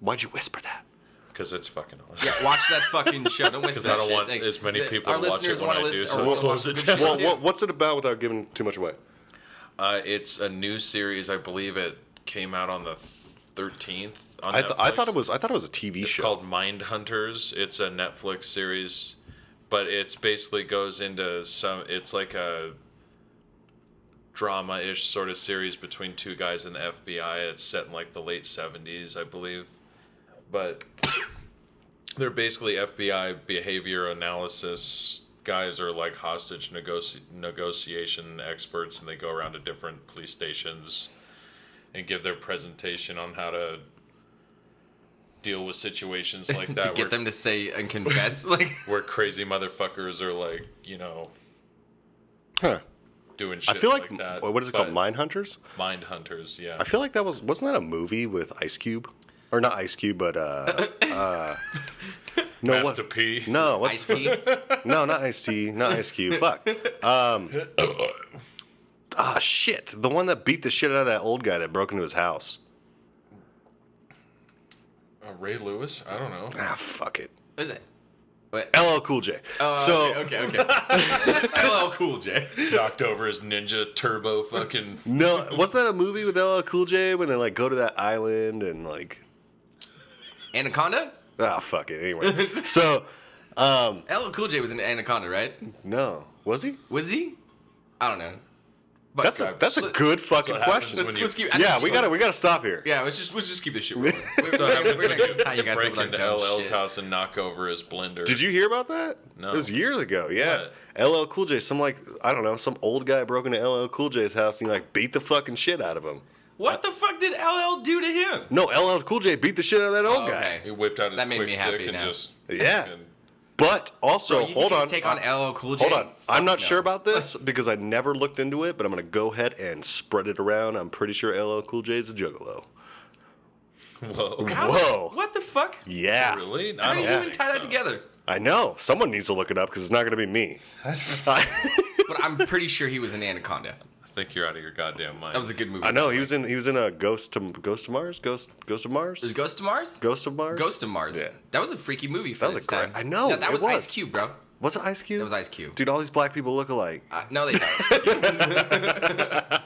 Speaker 3: Why'd you whisper that?
Speaker 5: because it's fucking awesome.
Speaker 4: Yeah, watch that fucking show. Don't whisper
Speaker 5: Because I
Speaker 4: that
Speaker 5: don't
Speaker 4: shit.
Speaker 5: want
Speaker 4: Like,
Speaker 5: as many people
Speaker 4: our
Speaker 5: to watch
Speaker 4: listeners
Speaker 5: it when
Speaker 4: wanna
Speaker 5: I do,
Speaker 4: listen-
Speaker 5: so
Speaker 4: or
Speaker 5: it's
Speaker 4: watch
Speaker 5: close to
Speaker 4: good shit, too.
Speaker 3: What's it about without giving too much away?
Speaker 5: It's a new series. I believe it came out on the 13th. On
Speaker 3: I
Speaker 5: Netflix.
Speaker 3: thought it was a TV
Speaker 5: It's
Speaker 3: show.
Speaker 5: called Mindhunters. It's a Netflix series, but it's basically goes into some. It's like a drama-ish sort of series between two guys in the FBI. It's set in like the late 70s, I believe, but they're basically FBI behavior analysis guys, are like hostage negotiation experts, and they go around to different police stations and give their presentation on how to deal with situations like that
Speaker 4: to get them to say and confess. Like,
Speaker 5: where crazy motherfuckers are like,
Speaker 3: Huh.
Speaker 5: doing shit
Speaker 3: I feel like
Speaker 5: that.
Speaker 3: what is it called?
Speaker 5: But
Speaker 3: Mindhunters?
Speaker 5: Mindhunters, yeah.
Speaker 3: I feel like wasn't that a movie with Ice Cube? Or not Ice Cube, but no,
Speaker 5: Master
Speaker 3: what?
Speaker 5: P.
Speaker 3: No, what's
Speaker 4: Ice T.
Speaker 3: no, not Ice T, not Ice Cube. Fuck. Shit. The one that beat the shit out of that old guy that broke into his house.
Speaker 5: Ray Lewis? I don't know.
Speaker 3: Fuck it.
Speaker 4: What is it? What?
Speaker 3: LL Cool J.
Speaker 4: Oh,
Speaker 3: so
Speaker 4: okay. LL Cool J.
Speaker 5: Knocked over his Ninja Turbo fucking.
Speaker 3: no, wasn't that a movie with LL Cool J when they like go to that island and like
Speaker 4: Anaconda?
Speaker 3: fuck it. Anyway. So
Speaker 4: LL Cool J was in Anaconda, right?
Speaker 3: no. Was he?
Speaker 4: Was he? I don't know. But
Speaker 3: That's a good fucking
Speaker 5: what happens
Speaker 3: question.
Speaker 5: when
Speaker 4: let's keep.
Speaker 3: Yeah, we gotta stop here.
Speaker 4: Yeah, let's just keep this shit rolling. We're
Speaker 5: So happens
Speaker 4: gonna
Speaker 5: when
Speaker 4: tie you guys up
Speaker 5: break
Speaker 4: with our
Speaker 5: into
Speaker 4: dumb
Speaker 5: LL's
Speaker 4: shit.
Speaker 5: house and knock over his blender.
Speaker 3: Did you hear about that?
Speaker 5: No.
Speaker 3: It was years ago. Yeah. LL Cool J. Some some old guy broke into LL Cool J's house and he like beat the fucking shit out of him.
Speaker 4: What the fuck did LL do to him?
Speaker 3: No, LL Cool J beat the shit out of that old guy.
Speaker 5: He whipped out his
Speaker 4: That made
Speaker 5: quick
Speaker 4: me
Speaker 5: stick
Speaker 4: happy
Speaker 5: and
Speaker 4: now.
Speaker 5: just.
Speaker 3: Yeah.
Speaker 5: fucking-
Speaker 3: But also,
Speaker 4: Bro, you
Speaker 3: hold
Speaker 4: think
Speaker 3: on.
Speaker 4: you take on LL Cool J?
Speaker 3: Hold on. I'm not
Speaker 4: Fuck
Speaker 3: sure
Speaker 4: no.
Speaker 3: about this because I never looked into it, but I'm gonna go ahead and spread it around. I'm pretty sure LL Cool J is a juggalo.
Speaker 5: Whoa.
Speaker 4: How
Speaker 3: Whoa.
Speaker 4: What the fuck?
Speaker 3: Yeah.
Speaker 5: Really?
Speaker 4: How do you
Speaker 5: don't
Speaker 4: even
Speaker 5: think
Speaker 4: tie that
Speaker 5: so.
Speaker 4: together?
Speaker 3: I know. Someone needs to look it up because it's not gonna be me.
Speaker 4: But I'm pretty sure he was in Anaconda.
Speaker 5: I think you're out of your goddamn mind.
Speaker 4: That was a good movie.
Speaker 3: I know he was in a Ghost of Mars. Ghost of Mars.
Speaker 4: Was it Ghost of Mars?
Speaker 3: Ghost of Mars.
Speaker 4: Ghost of Mars.
Speaker 3: Yeah.
Speaker 4: That was a freaky movie for
Speaker 3: That was
Speaker 4: its
Speaker 3: a great-
Speaker 4: time.
Speaker 3: I know,
Speaker 4: No, that
Speaker 3: it
Speaker 4: was
Speaker 3: was.
Speaker 4: Ice Cube, bro.
Speaker 3: Was it Ice Cube?
Speaker 4: That was Ice Cube.
Speaker 3: Dude, all these black people look alike.
Speaker 4: No, they don't.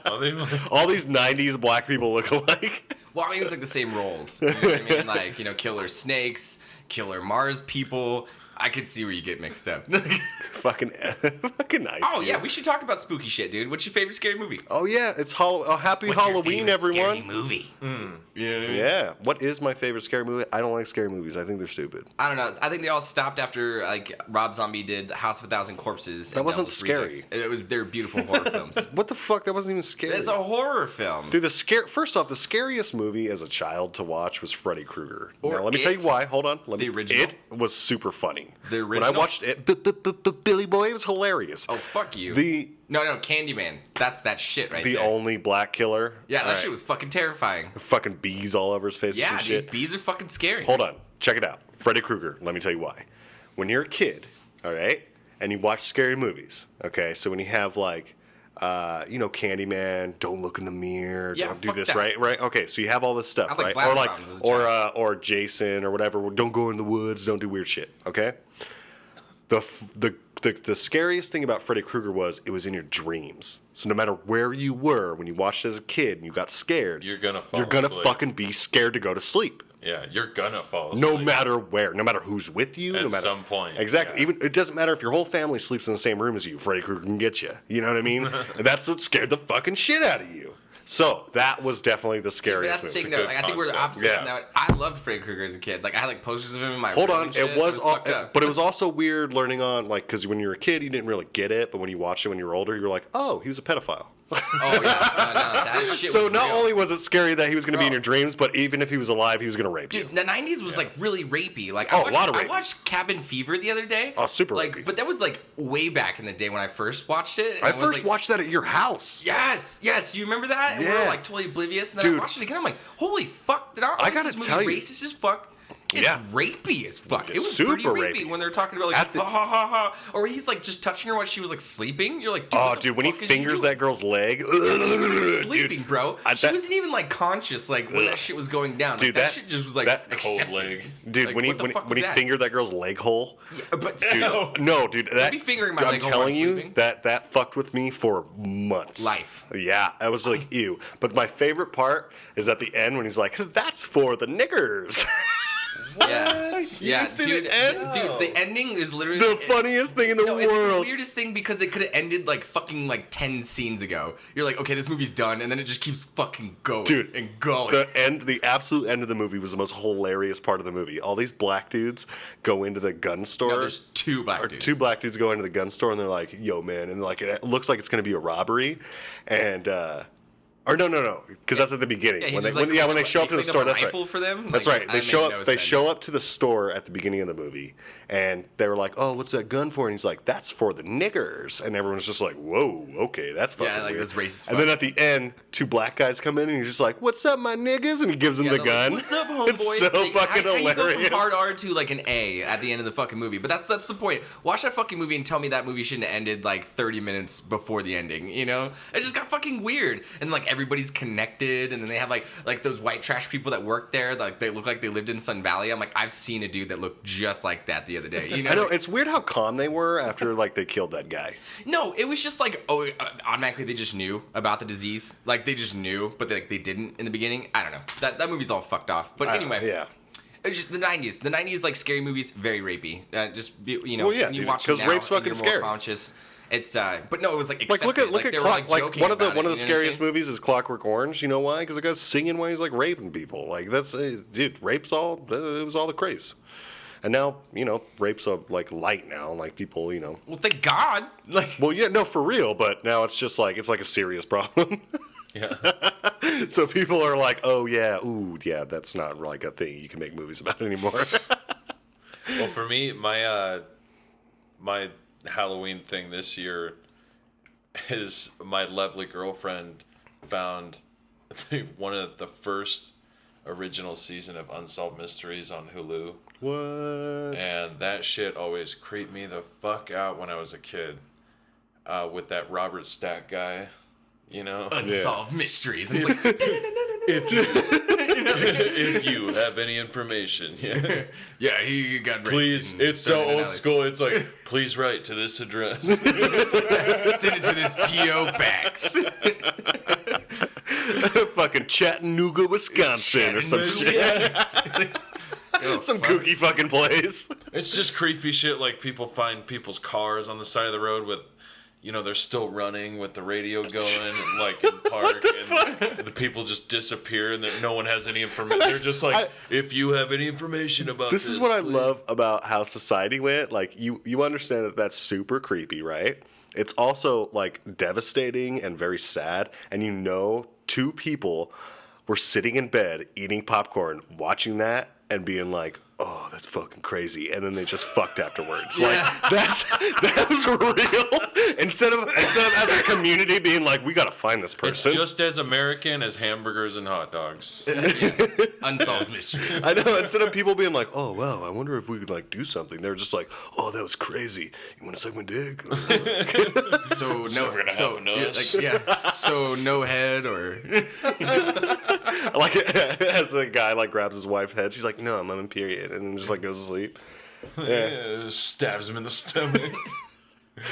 Speaker 5: Oh, they-
Speaker 3: All these '90s black people look alike.
Speaker 4: Well, I mean, it's like the same roles. You know what I mean? Like, killer snakes, killer Mars people. I could see where you get mixed up.
Speaker 3: fucking Ice
Speaker 4: Oh,
Speaker 3: Cube.
Speaker 4: yeah, we should talk about spooky shit, dude. What's your favorite scary movie?
Speaker 3: Oh yeah, it's Happy Halloween, everyone.
Speaker 4: movie? You know what I mean?
Speaker 3: Yeah. What is my favorite scary movie? I don't like scary movies. I think they're stupid.
Speaker 4: I don't know. I think they all stopped after like Rob Zombie did House of a Thousand Corpses.
Speaker 3: That
Speaker 4: and
Speaker 3: wasn't
Speaker 4: Devil's
Speaker 3: scary.
Speaker 4: Rejects. They're beautiful horror films.
Speaker 3: What the fuck? That wasn't even scary.
Speaker 4: It's a horror film.
Speaker 3: Dude, first off, the scariest movie as a child to watch was Freddy Krueger.
Speaker 4: Or
Speaker 3: Now, let me tell you
Speaker 4: It.
Speaker 3: why. Hold on.
Speaker 4: The original?
Speaker 3: It was super funny.
Speaker 4: The
Speaker 3: When I
Speaker 4: original?
Speaker 3: watched it, Billy Boy, it was hilarious.
Speaker 4: Oh, fuck you. No, Candyman. That's that shit right
Speaker 3: The
Speaker 4: there.
Speaker 3: only black killer.
Speaker 4: Yeah, that
Speaker 3: All right.
Speaker 4: shit was fucking terrifying.
Speaker 3: Fucking bees all over his face
Speaker 4: Yeah,
Speaker 3: and
Speaker 4: dude,
Speaker 3: shit.
Speaker 4: bees are fucking scary.
Speaker 3: Hold on. Check it out. Freddy Krueger. Let me tell you why. When you're a kid, all right, and you watch scary movies, okay, so when you have like, Candyman, don't look in the mirror,
Speaker 4: Yeah,
Speaker 3: don't do
Speaker 4: fuck
Speaker 3: this,
Speaker 4: that.
Speaker 3: right? Okay, so you have all this stuff,
Speaker 4: I like
Speaker 3: right?
Speaker 4: black mountains as a
Speaker 3: or Jason or whatever. Don't go in the woods. Don't do weird shit. Okay. the scariest thing about Freddy Krueger was it was in your dreams. So no matter where you were when you watched it as a kid and you got scared,
Speaker 5: You're gonna asleep.
Speaker 3: fucking be scared to go to sleep.
Speaker 5: Yeah, you're gonna fall asleep.
Speaker 3: No matter where, no matter who's with you, no
Speaker 5: At
Speaker 3: matter
Speaker 5: some point,
Speaker 3: Exactly.
Speaker 5: yeah.
Speaker 3: Even it doesn't matter if your whole family sleeps in the same room as you. Freddy Krueger can get you. You know what I mean? And that's what scared the fucking shit out of you. So that was definitely the
Speaker 4: But
Speaker 3: scariest
Speaker 4: that's the
Speaker 3: movie.
Speaker 4: thing, though.
Speaker 5: good
Speaker 4: Like, I think we're the
Speaker 5: concept.
Speaker 4: opposites
Speaker 3: Yeah.
Speaker 4: now. I loved Freddy Krueger as a kid. Like, I had like posters of him in my
Speaker 3: Hold
Speaker 4: room
Speaker 3: on,
Speaker 4: and shit.
Speaker 3: it was
Speaker 4: fucked up.
Speaker 3: but it was also weird learning on like because when you were a kid you didn't really get it, but when you watched it when you were older you were like, oh, he was a pedophile.
Speaker 4: Oh yeah, no, that shit.
Speaker 3: So
Speaker 4: was
Speaker 3: not
Speaker 4: real.
Speaker 3: only was it scary that he was going to be in
Speaker 4: Bro.
Speaker 3: your dreams, but even if he was alive, he was going to rape
Speaker 4: Dude,
Speaker 3: you.
Speaker 4: the '90s was like really rapey. Like,
Speaker 3: Oh, a lot of
Speaker 4: I
Speaker 3: rapey.
Speaker 4: watched Cabin Fever the other day.
Speaker 3: Oh, super
Speaker 4: like,
Speaker 3: rapey.
Speaker 4: but that was like way back in the day when I first watched it. and
Speaker 3: I
Speaker 4: was
Speaker 3: first
Speaker 4: like,
Speaker 3: watched that at your house.
Speaker 4: Yes, yes. Do you remember that? And we
Speaker 3: Yeah.
Speaker 4: were like totally oblivious, and then I
Speaker 3: Dude.
Speaker 4: watched it again. I'm like, holy fuck! Did I
Speaker 3: gotta
Speaker 4: this movie
Speaker 3: tell you.
Speaker 4: racist as fuck? It's
Speaker 3: Yeah.
Speaker 4: rapey as fuck. It
Speaker 3: It's
Speaker 4: was
Speaker 3: super
Speaker 4: pretty rapey,
Speaker 3: rapey.
Speaker 4: when they were talking about like
Speaker 3: At the-
Speaker 4: ha ha ha ha, or he's like just touching her while she was like sleeping. You're like, dude,
Speaker 3: Oh,
Speaker 4: what the
Speaker 3: dude, when he
Speaker 4: fuck is you
Speaker 3: fingers
Speaker 4: doing?
Speaker 3: that girl's leg,
Speaker 4: Sleeping,
Speaker 3: dude,
Speaker 4: bro.
Speaker 3: I-
Speaker 4: She
Speaker 3: that-
Speaker 4: wasn't even like conscious, like when that shit was going down.
Speaker 3: Dude,
Speaker 4: like, that
Speaker 3: that-
Speaker 4: shit just was like
Speaker 3: that
Speaker 5: cold
Speaker 4: accepted.
Speaker 5: leg.
Speaker 3: dude,
Speaker 4: Like,
Speaker 3: when he
Speaker 4: what the fuck
Speaker 3: when
Speaker 4: was
Speaker 3: he
Speaker 4: that?
Speaker 3: fingered that girl's leg hole.
Speaker 4: Yeah, but
Speaker 3: Dude,
Speaker 4: still,
Speaker 3: no, dude, that
Speaker 4: be fingering my
Speaker 3: I'm
Speaker 4: leg hole while
Speaker 3: telling
Speaker 4: I'm
Speaker 3: you
Speaker 4: sleeping.
Speaker 3: that fucked with me for months.
Speaker 4: Life.
Speaker 3: Yeah, I was like, ew. But my favorite part is at the end when he's like, "That's for the niggers."
Speaker 4: yeah, yeah,
Speaker 3: didn't see
Speaker 4: dude,
Speaker 3: the end?
Speaker 4: dude, the ending is literally
Speaker 3: the funniest thing in the
Speaker 4: No, it's the
Speaker 3: world.
Speaker 4: weirdest thing because it could have ended like fucking like 10 scenes ago. You're like, okay, this movie's done, and then it just keeps fucking going,
Speaker 3: Dude,
Speaker 4: and going.
Speaker 3: The absolute end of the movie was the most hilarious part of the movie. All these black dudes go into the gun store.
Speaker 4: No, there's two black dudes.
Speaker 3: Two black dudes go into the gun store and they're like, "Yo, man," and like it looks like it's gonna be a robbery, and or no, because that's at the beginning.
Speaker 4: Yeah, he
Speaker 3: when
Speaker 4: just,
Speaker 3: they
Speaker 4: like,
Speaker 3: when they show up to the
Speaker 4: picked
Speaker 3: store,
Speaker 4: a
Speaker 3: that's right.
Speaker 4: rifle for them.
Speaker 3: That's
Speaker 4: Like,
Speaker 3: right.
Speaker 4: that
Speaker 3: They
Speaker 4: made
Speaker 3: show up.
Speaker 4: no
Speaker 3: They
Speaker 4: sense.
Speaker 3: show up to the store at the beginning of the movie, and they were like, "Oh, what's that gun for?" And he's like, "That's for the niggers." And everyone's just like, "Whoa, okay, that's fucking
Speaker 4: Yeah, like
Speaker 3: weird."
Speaker 4: this racist.
Speaker 3: And then at the end, two black guys come in, and he's just like, "What's up, my niggas?" And he gives them
Speaker 4: Yeah,
Speaker 3: the
Speaker 4: they're like,
Speaker 3: gun.
Speaker 4: What's up, homeboy?
Speaker 3: It's so
Speaker 4: like,
Speaker 3: fucking
Speaker 4: how you go
Speaker 3: hilarious.
Speaker 4: from hard R to like an A at the end of the fucking movie. But that's the point. Watch that fucking movie and tell me that movie shouldn't have ended like 30 minutes before the ending. You know, it just got fucking weird. And like everybody's connected, and then they have like those white trash people that work there. Like they look like they lived in Sun Valley. I'm like, I've seen a dude that looked just like that the other day. You know,
Speaker 3: I know it's weird how calm they were after like they killed that guy.
Speaker 4: No, it was just like, automatically they just knew about the disease. Like they just knew, but they didn't in the beginning. I don't know. That movie's all fucked off. But anyway,
Speaker 3: yeah.
Speaker 4: it's just the '90s. The '90s, like scary movies, very rapey. You know,
Speaker 3: Well, yeah,
Speaker 4: when you
Speaker 3: dude,
Speaker 4: watch them
Speaker 3: 'cause
Speaker 4: now,
Speaker 3: rape's
Speaker 4: and
Speaker 3: fucking
Speaker 4: you're more
Speaker 3: scary.
Speaker 4: conscious. It's but no, it was like
Speaker 3: Like look
Speaker 4: accepted.
Speaker 3: at
Speaker 4: they were,
Speaker 3: Clock, like
Speaker 4: joking
Speaker 3: one of the
Speaker 4: about it,
Speaker 3: one of
Speaker 4: you
Speaker 3: the
Speaker 4: know what I'm
Speaker 3: scariest
Speaker 4: saying?
Speaker 3: movies is Clockwork Orange. You know why? Because the guy's singing while he's like raping people. Like that's dude, rape's all it was all the craze. And now rape's like light now. Like people
Speaker 4: Well, thank God. Like,
Speaker 3: Well, yeah, no, for real. But now it's just like it's like a serious problem.
Speaker 5: Yeah.
Speaker 3: So people are like, oh yeah, ooh yeah, that's not like a thing you can make movies about anymore.
Speaker 5: Well, for me, my my Halloween thing this year is my lovely girlfriend found one of the first original season of Unsolved Mysteries on Hulu.
Speaker 3: What?
Speaker 5: And that shit always creeped me the fuck out when I was a kid. With that Robert Stack guy,
Speaker 4: unsolved mysteries. And it's like,
Speaker 5: if you have any information, yeah.
Speaker 4: yeah, he got raped.
Speaker 5: Please,
Speaker 4: and
Speaker 5: it's so
Speaker 4: thrown in an
Speaker 5: old
Speaker 4: alley.
Speaker 5: school. It's like, please write to this address.
Speaker 4: Send it to this P.O. Box.
Speaker 3: Fucking Chattanooga, Wisconsin, or some shit.
Speaker 4: Oh,
Speaker 3: Some
Speaker 4: fuck.
Speaker 3: kooky fucking place.
Speaker 5: It's just creepy shit. Like people find people's cars on the side of the road with, they're still running with the radio going, and like in park, and the people just disappear, and no one has any information. They're just like, if you have any information about this,
Speaker 3: This is what I
Speaker 5: please."
Speaker 3: love about how society went. Like you understand that that's super creepy, right? It's also like devastating and very sad. And two people were sitting in bed eating popcorn, watching that, and being like, "Oh, that's fucking crazy," and then they just fucked afterwards. Like that was real. Instead of as a community being like, "We gotta find this
Speaker 5: It's
Speaker 3: person."
Speaker 5: just as American as hamburgers and hot dogs.
Speaker 4: Unsolved mysteries.
Speaker 3: I know. Instead of people being like, "Oh, well, I wonder if we could like do something," they're just like, "Oh, that was crazy. You want to suck my dick?"
Speaker 4: So
Speaker 5: never gonna happen to us.
Speaker 4: So no head or
Speaker 3: Like as a guy like grabs his wife's head, she's like, "No, I'm on period," and then just like goes to sleep.
Speaker 5: Yeah, stabs him in the stomach.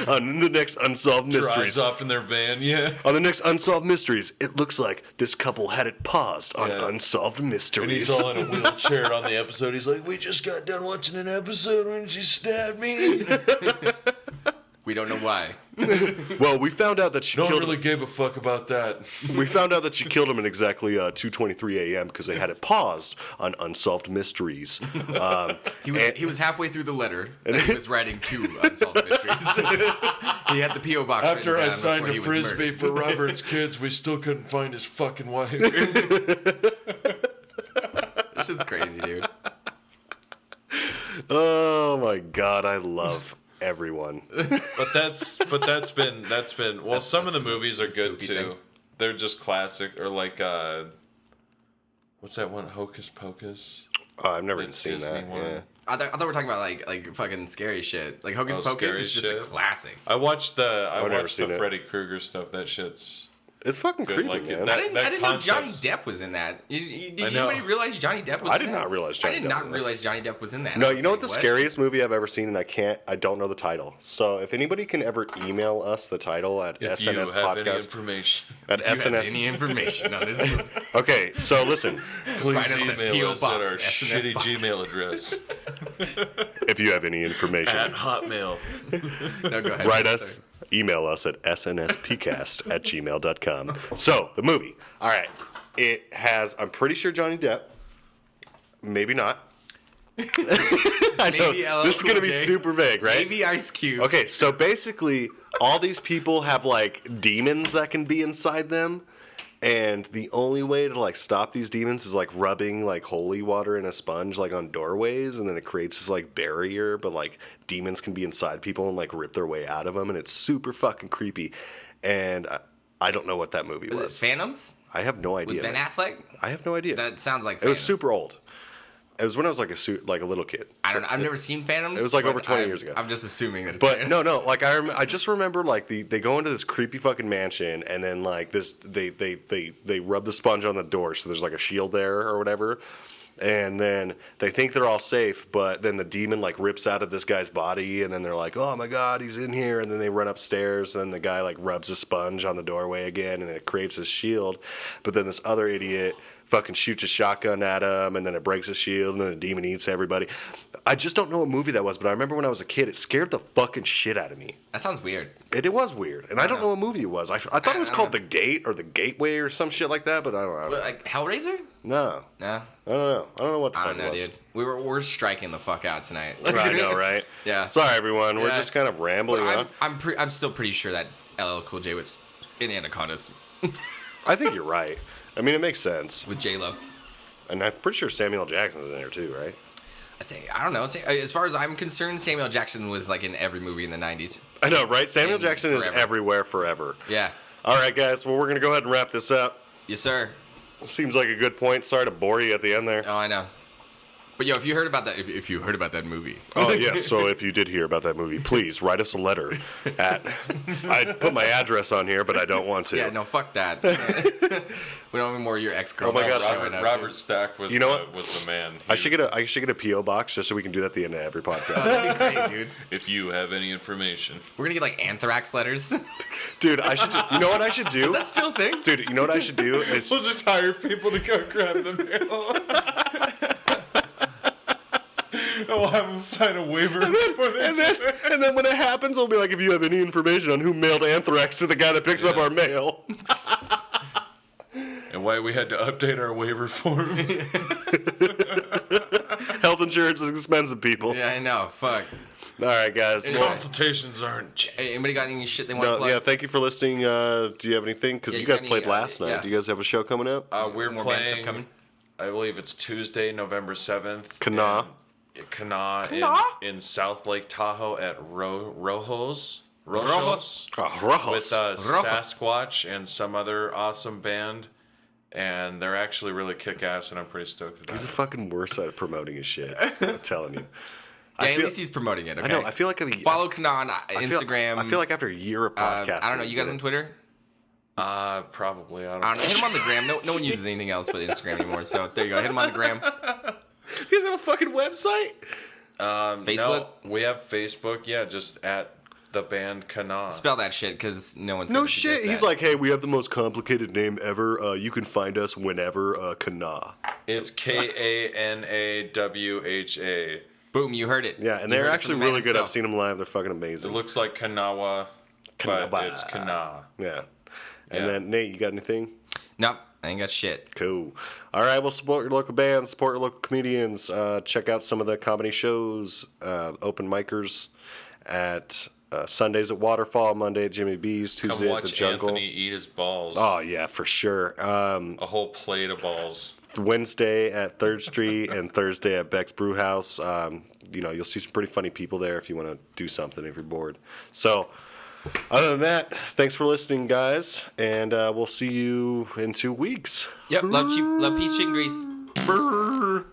Speaker 3: On the next Unsolved Mysteries.
Speaker 5: Drives off in their van, yeah.
Speaker 3: On the next Unsolved Mysteries, it looks like this couple had it paused on
Speaker 5: Yeah.
Speaker 3: Unsolved Mysteries.
Speaker 5: And he's all in a wheelchair on the episode. He's like, we just got done watching an episode when she stabbed me.
Speaker 4: We don't know why.
Speaker 3: Well, we found out that she
Speaker 5: No one
Speaker 3: killed
Speaker 5: really gave a fuck about that.
Speaker 3: We found out that she killed him at exactly 2:23 a.m. because they had it paused on Unsolved Mysteries.
Speaker 4: He was halfway through the letter that he was writing to Unsolved Mysteries. He had the P.O. box
Speaker 5: After
Speaker 4: written
Speaker 5: I
Speaker 4: down
Speaker 5: signed
Speaker 4: before
Speaker 5: a
Speaker 4: he was
Speaker 5: frisbee
Speaker 4: murdered.
Speaker 5: for Robert's kids, we still couldn't find his fucking wife.
Speaker 4: It's just crazy, dude.
Speaker 3: Oh my God, I love everyone.
Speaker 5: But that's been well, some of the
Speaker 4: that's
Speaker 5: movies are
Speaker 4: a
Speaker 5: good
Speaker 4: spooky
Speaker 5: too.
Speaker 4: thing.
Speaker 5: They're just classic, or like what's that one? Hocus Pocus.
Speaker 3: Oh, I've never
Speaker 5: The
Speaker 3: even seen
Speaker 5: Disney
Speaker 3: that.
Speaker 5: one.
Speaker 3: Yeah.
Speaker 4: I thought we were talking about like fucking scary shit. Like Hocus
Speaker 5: Oh,
Speaker 4: Pocus
Speaker 5: scary
Speaker 4: is just
Speaker 5: shit?
Speaker 4: a classic.
Speaker 5: I watched the
Speaker 3: I've never
Speaker 5: watched
Speaker 3: seen
Speaker 5: the
Speaker 3: it.
Speaker 5: Freddy Krueger stuff. That shit's
Speaker 3: It's fucking
Speaker 5: Good,
Speaker 3: creepy,
Speaker 5: like,
Speaker 3: man.
Speaker 5: that-
Speaker 4: I didn't know Johnny
Speaker 5: concept's-
Speaker 4: Depp was in that. Did
Speaker 5: I know.
Speaker 4: anybody realize Johnny Depp was
Speaker 3: I
Speaker 4: in
Speaker 3: did
Speaker 4: that?
Speaker 3: not realize Johnny
Speaker 4: I did
Speaker 3: Depp
Speaker 4: not
Speaker 3: was in that.
Speaker 4: realize Johnny Depp was in that.
Speaker 3: No,
Speaker 4: I
Speaker 3: you
Speaker 4: was
Speaker 3: know
Speaker 4: like,
Speaker 3: what the scariest movie I've ever seen, and I don't know the title. So if anybody can ever email us the title at
Speaker 5: if
Speaker 3: SNS
Speaker 5: you have any
Speaker 3: Podcast
Speaker 5: information,
Speaker 3: at
Speaker 4: If you have
Speaker 3: SNS.
Speaker 4: any information on this movie.
Speaker 3: Okay, so listen,
Speaker 5: please
Speaker 4: Write us at
Speaker 5: email
Speaker 4: P.O.
Speaker 5: us at
Speaker 4: Box,
Speaker 5: our
Speaker 4: SNS
Speaker 5: shitty
Speaker 4: Podcast.
Speaker 5: Gmail address
Speaker 3: if you have any information,
Speaker 5: at Hotmail.
Speaker 4: No, go ahead.
Speaker 3: write
Speaker 4: Sorry.
Speaker 3: us, email us at snspcast@gmail.com. So, the movie. All right. It has, I'm pretty sure Johnny Depp. Maybe not. I know,
Speaker 4: Maybe LL
Speaker 3: this is going to
Speaker 4: Cool
Speaker 3: be
Speaker 4: J.
Speaker 3: super vague, right?
Speaker 4: Maybe Ice Cube.
Speaker 3: Okay, so basically, all these people have like demons that can be inside them. And the only way to like stop these demons is like rubbing like holy water in a sponge like on doorways, and then it creates this like barrier. But like demons can be inside people and like rip their way out of them, and it's super fucking creepy. And I don't know what that movie
Speaker 4: Was it
Speaker 3: was.
Speaker 4: Phantoms?
Speaker 3: I have no idea.
Speaker 4: With Ben Affleck?
Speaker 3: I have no idea.
Speaker 4: That sounds like
Speaker 3: It was
Speaker 4: Phantoms.
Speaker 3: super old. It was when I was like a little kid.
Speaker 4: I don't know. I've never seen Phantoms.
Speaker 3: It was like
Speaker 4: but
Speaker 3: over 20
Speaker 4: I'm-
Speaker 3: years ago.
Speaker 4: I'm just assuming that it's
Speaker 3: But no,
Speaker 4: Phantoms.
Speaker 3: like I just remember like they go into this creepy fucking mansion, and then like this they rub the sponge on the door, so there's like a shield there or whatever, and then they think they're all safe, but then the demon like rips out of this guy's body, and then they're like, oh my God, he's in here, and then they run upstairs, and then the guy like rubs a sponge on the doorway again, and it creates a shield, but then this other idiot fucking shoots a shotgun at him, and then it breaks his shield, and then the demon eats everybody. I just don't know what movie that was, but I remember when I was a kid, it scared the fucking shit out of me.
Speaker 4: That sounds weird.
Speaker 3: It was weird, and I don't know what movie it was. I thought it was
Speaker 4: I
Speaker 3: called
Speaker 4: don't
Speaker 3: The Gate or The Gateway or some shit like that, but I don't know.
Speaker 4: What, like Hellraiser?
Speaker 3: No,
Speaker 4: No.
Speaker 3: I don't know. I don't know what the
Speaker 4: I
Speaker 3: fuck
Speaker 4: don't know,
Speaker 3: it was.
Speaker 4: dude. We're striking the fuck out tonight.
Speaker 3: I know, right?
Speaker 4: Yeah.
Speaker 3: Sorry, everyone. We're
Speaker 4: Yeah.
Speaker 3: just kind of rambling
Speaker 4: But
Speaker 3: on.
Speaker 4: I'm still pretty sure that LL Cool J was in Anacondas
Speaker 3: I think you're right. I mean, it makes sense.
Speaker 4: with J Lo.
Speaker 3: And I'm pretty sure Samuel Jackson was in there too, right?
Speaker 4: I don't know. As far as I'm concerned, Samuel Jackson was like in every movie in the 90s.
Speaker 3: I know, right? Samuel
Speaker 4: And
Speaker 3: Jackson
Speaker 4: forever.
Speaker 3: is everywhere forever.
Speaker 4: Yeah.
Speaker 3: All right, guys. Well, we're going to go ahead and wrap this up.
Speaker 4: Yes, sir.
Speaker 3: Seems like a good point. Sorry to bore you at the end there.
Speaker 4: Oh, I know. But yo, if you heard about that, if you heard about that movie,
Speaker 3: Oh, yes. So if you did hear about that movie, please write us a letter at... I put my address on here, but I don't want to.
Speaker 4: yeah, no, fuck that. We don't have more of your ex-girlfriend
Speaker 3: Oh my God,
Speaker 4: showing up.
Speaker 5: Robert Stack was
Speaker 3: You know what?
Speaker 5: was the man.
Speaker 3: I should get a P.O. box just so we can do that at the end of every
Speaker 4: Oh,
Speaker 3: podcast.
Speaker 4: that'd be great, dude.
Speaker 5: If you have any information,
Speaker 4: We're gonna get like anthrax letters.
Speaker 3: Dude, I should... You know what I should do?
Speaker 4: That's still a thing.
Speaker 3: Dude, you know what I should do is...
Speaker 5: we'll just hire people to go grab the mail. And we'll have them sign a waiver before they
Speaker 3: And then when it happens, we'll be like, if you have any information on who mailed anthrax to the guy that picks up our mail.
Speaker 5: and why we had to update our waiver form.
Speaker 3: Health insurance is expensive, people.
Speaker 4: Yeah, I know. Fuck.
Speaker 3: All right, guys.
Speaker 4: Anyway.
Speaker 3: Well,
Speaker 5: Consultations aren't cheap.
Speaker 4: Hey, anybody got any shit they want to
Speaker 3: no,
Speaker 4: plug?
Speaker 3: yeah, thank you for listening. Do you have anything? Because
Speaker 4: Yeah,
Speaker 3: you
Speaker 4: you
Speaker 3: guys
Speaker 4: got
Speaker 3: played
Speaker 4: any,
Speaker 3: last night.
Speaker 4: yeah.
Speaker 3: Do you guys have a show coming up?
Speaker 5: We're
Speaker 4: More band stuff
Speaker 5: playing.
Speaker 4: coming?
Speaker 5: I believe it's Tuesday, November 7th.
Speaker 3: Kana.
Speaker 5: In South Lake Tahoe at Rojos.
Speaker 4: Rojos.
Speaker 3: Oh, Rojos.
Speaker 5: With Sasquatch and some other awesome band. And they're actually really kick-ass, and I'm pretty stoked about
Speaker 3: He's
Speaker 5: it.
Speaker 3: the fucking worst at promoting his shit. I'm telling you.
Speaker 4: Yeah,
Speaker 3: I
Speaker 4: at
Speaker 3: feel,
Speaker 4: least he's promoting it. Okay.
Speaker 3: I know. I feel like
Speaker 4: Follow Kanan on
Speaker 3: I feel-
Speaker 4: Instagram.
Speaker 3: I feel like after a year of podcasting.
Speaker 4: I don't know. You guys on Twitter?
Speaker 5: Probably. I
Speaker 4: I don't know.
Speaker 5: don't
Speaker 4: Hit him on the gram. No one uses anything else but Instagram anymore. So there you go. Hit him on the gram.
Speaker 3: You guys have a fucking website?
Speaker 4: Facebook?
Speaker 5: No, we have Facebook. Yeah, just at the band Kana.
Speaker 4: Spell that shit, because no one's
Speaker 3: No
Speaker 4: gonna
Speaker 3: shit.
Speaker 4: suggest
Speaker 3: He's
Speaker 4: that.
Speaker 3: like, hey, we have the most complicated name ever. You can find us whenever. Kana.
Speaker 5: It's KANAWHA.
Speaker 4: Boom, you heard it.
Speaker 3: Yeah, and
Speaker 4: You
Speaker 3: they're
Speaker 4: heard it
Speaker 3: actually
Speaker 4: from the man
Speaker 3: really good. I've
Speaker 4: himself.
Speaker 3: seen them live. They're fucking
Speaker 5: It
Speaker 3: amazing.
Speaker 5: looks like Kanawa, but
Speaker 3: Kanawa.
Speaker 5: it's Kana.
Speaker 3: Yeah. And
Speaker 5: Yeah.
Speaker 3: then Nate, you got anything?
Speaker 4: Nope, I ain't got shit.
Speaker 3: Cool. All right, well, support your local bands, support your local comedians. Check out some of the comedy shows, open micers at Sundays at Waterfall, Monday at Jimmy B's,
Speaker 5: Come
Speaker 3: Tuesday at the
Speaker 5: watch
Speaker 3: Jungle.
Speaker 5: Anthony eat his balls.
Speaker 3: Oh yeah, for sure.
Speaker 5: A whole plate of balls.
Speaker 3: Wednesday at 3rd Street and Thursday at Beck's Brew House. You'll see some pretty funny people there if you want to do something if you're bored. So, other than that, thanks for listening, guys, and we'll see you in 2 weeks.
Speaker 4: Yep, love, cheap, love, peace, chicken grease.
Speaker 3: Brr.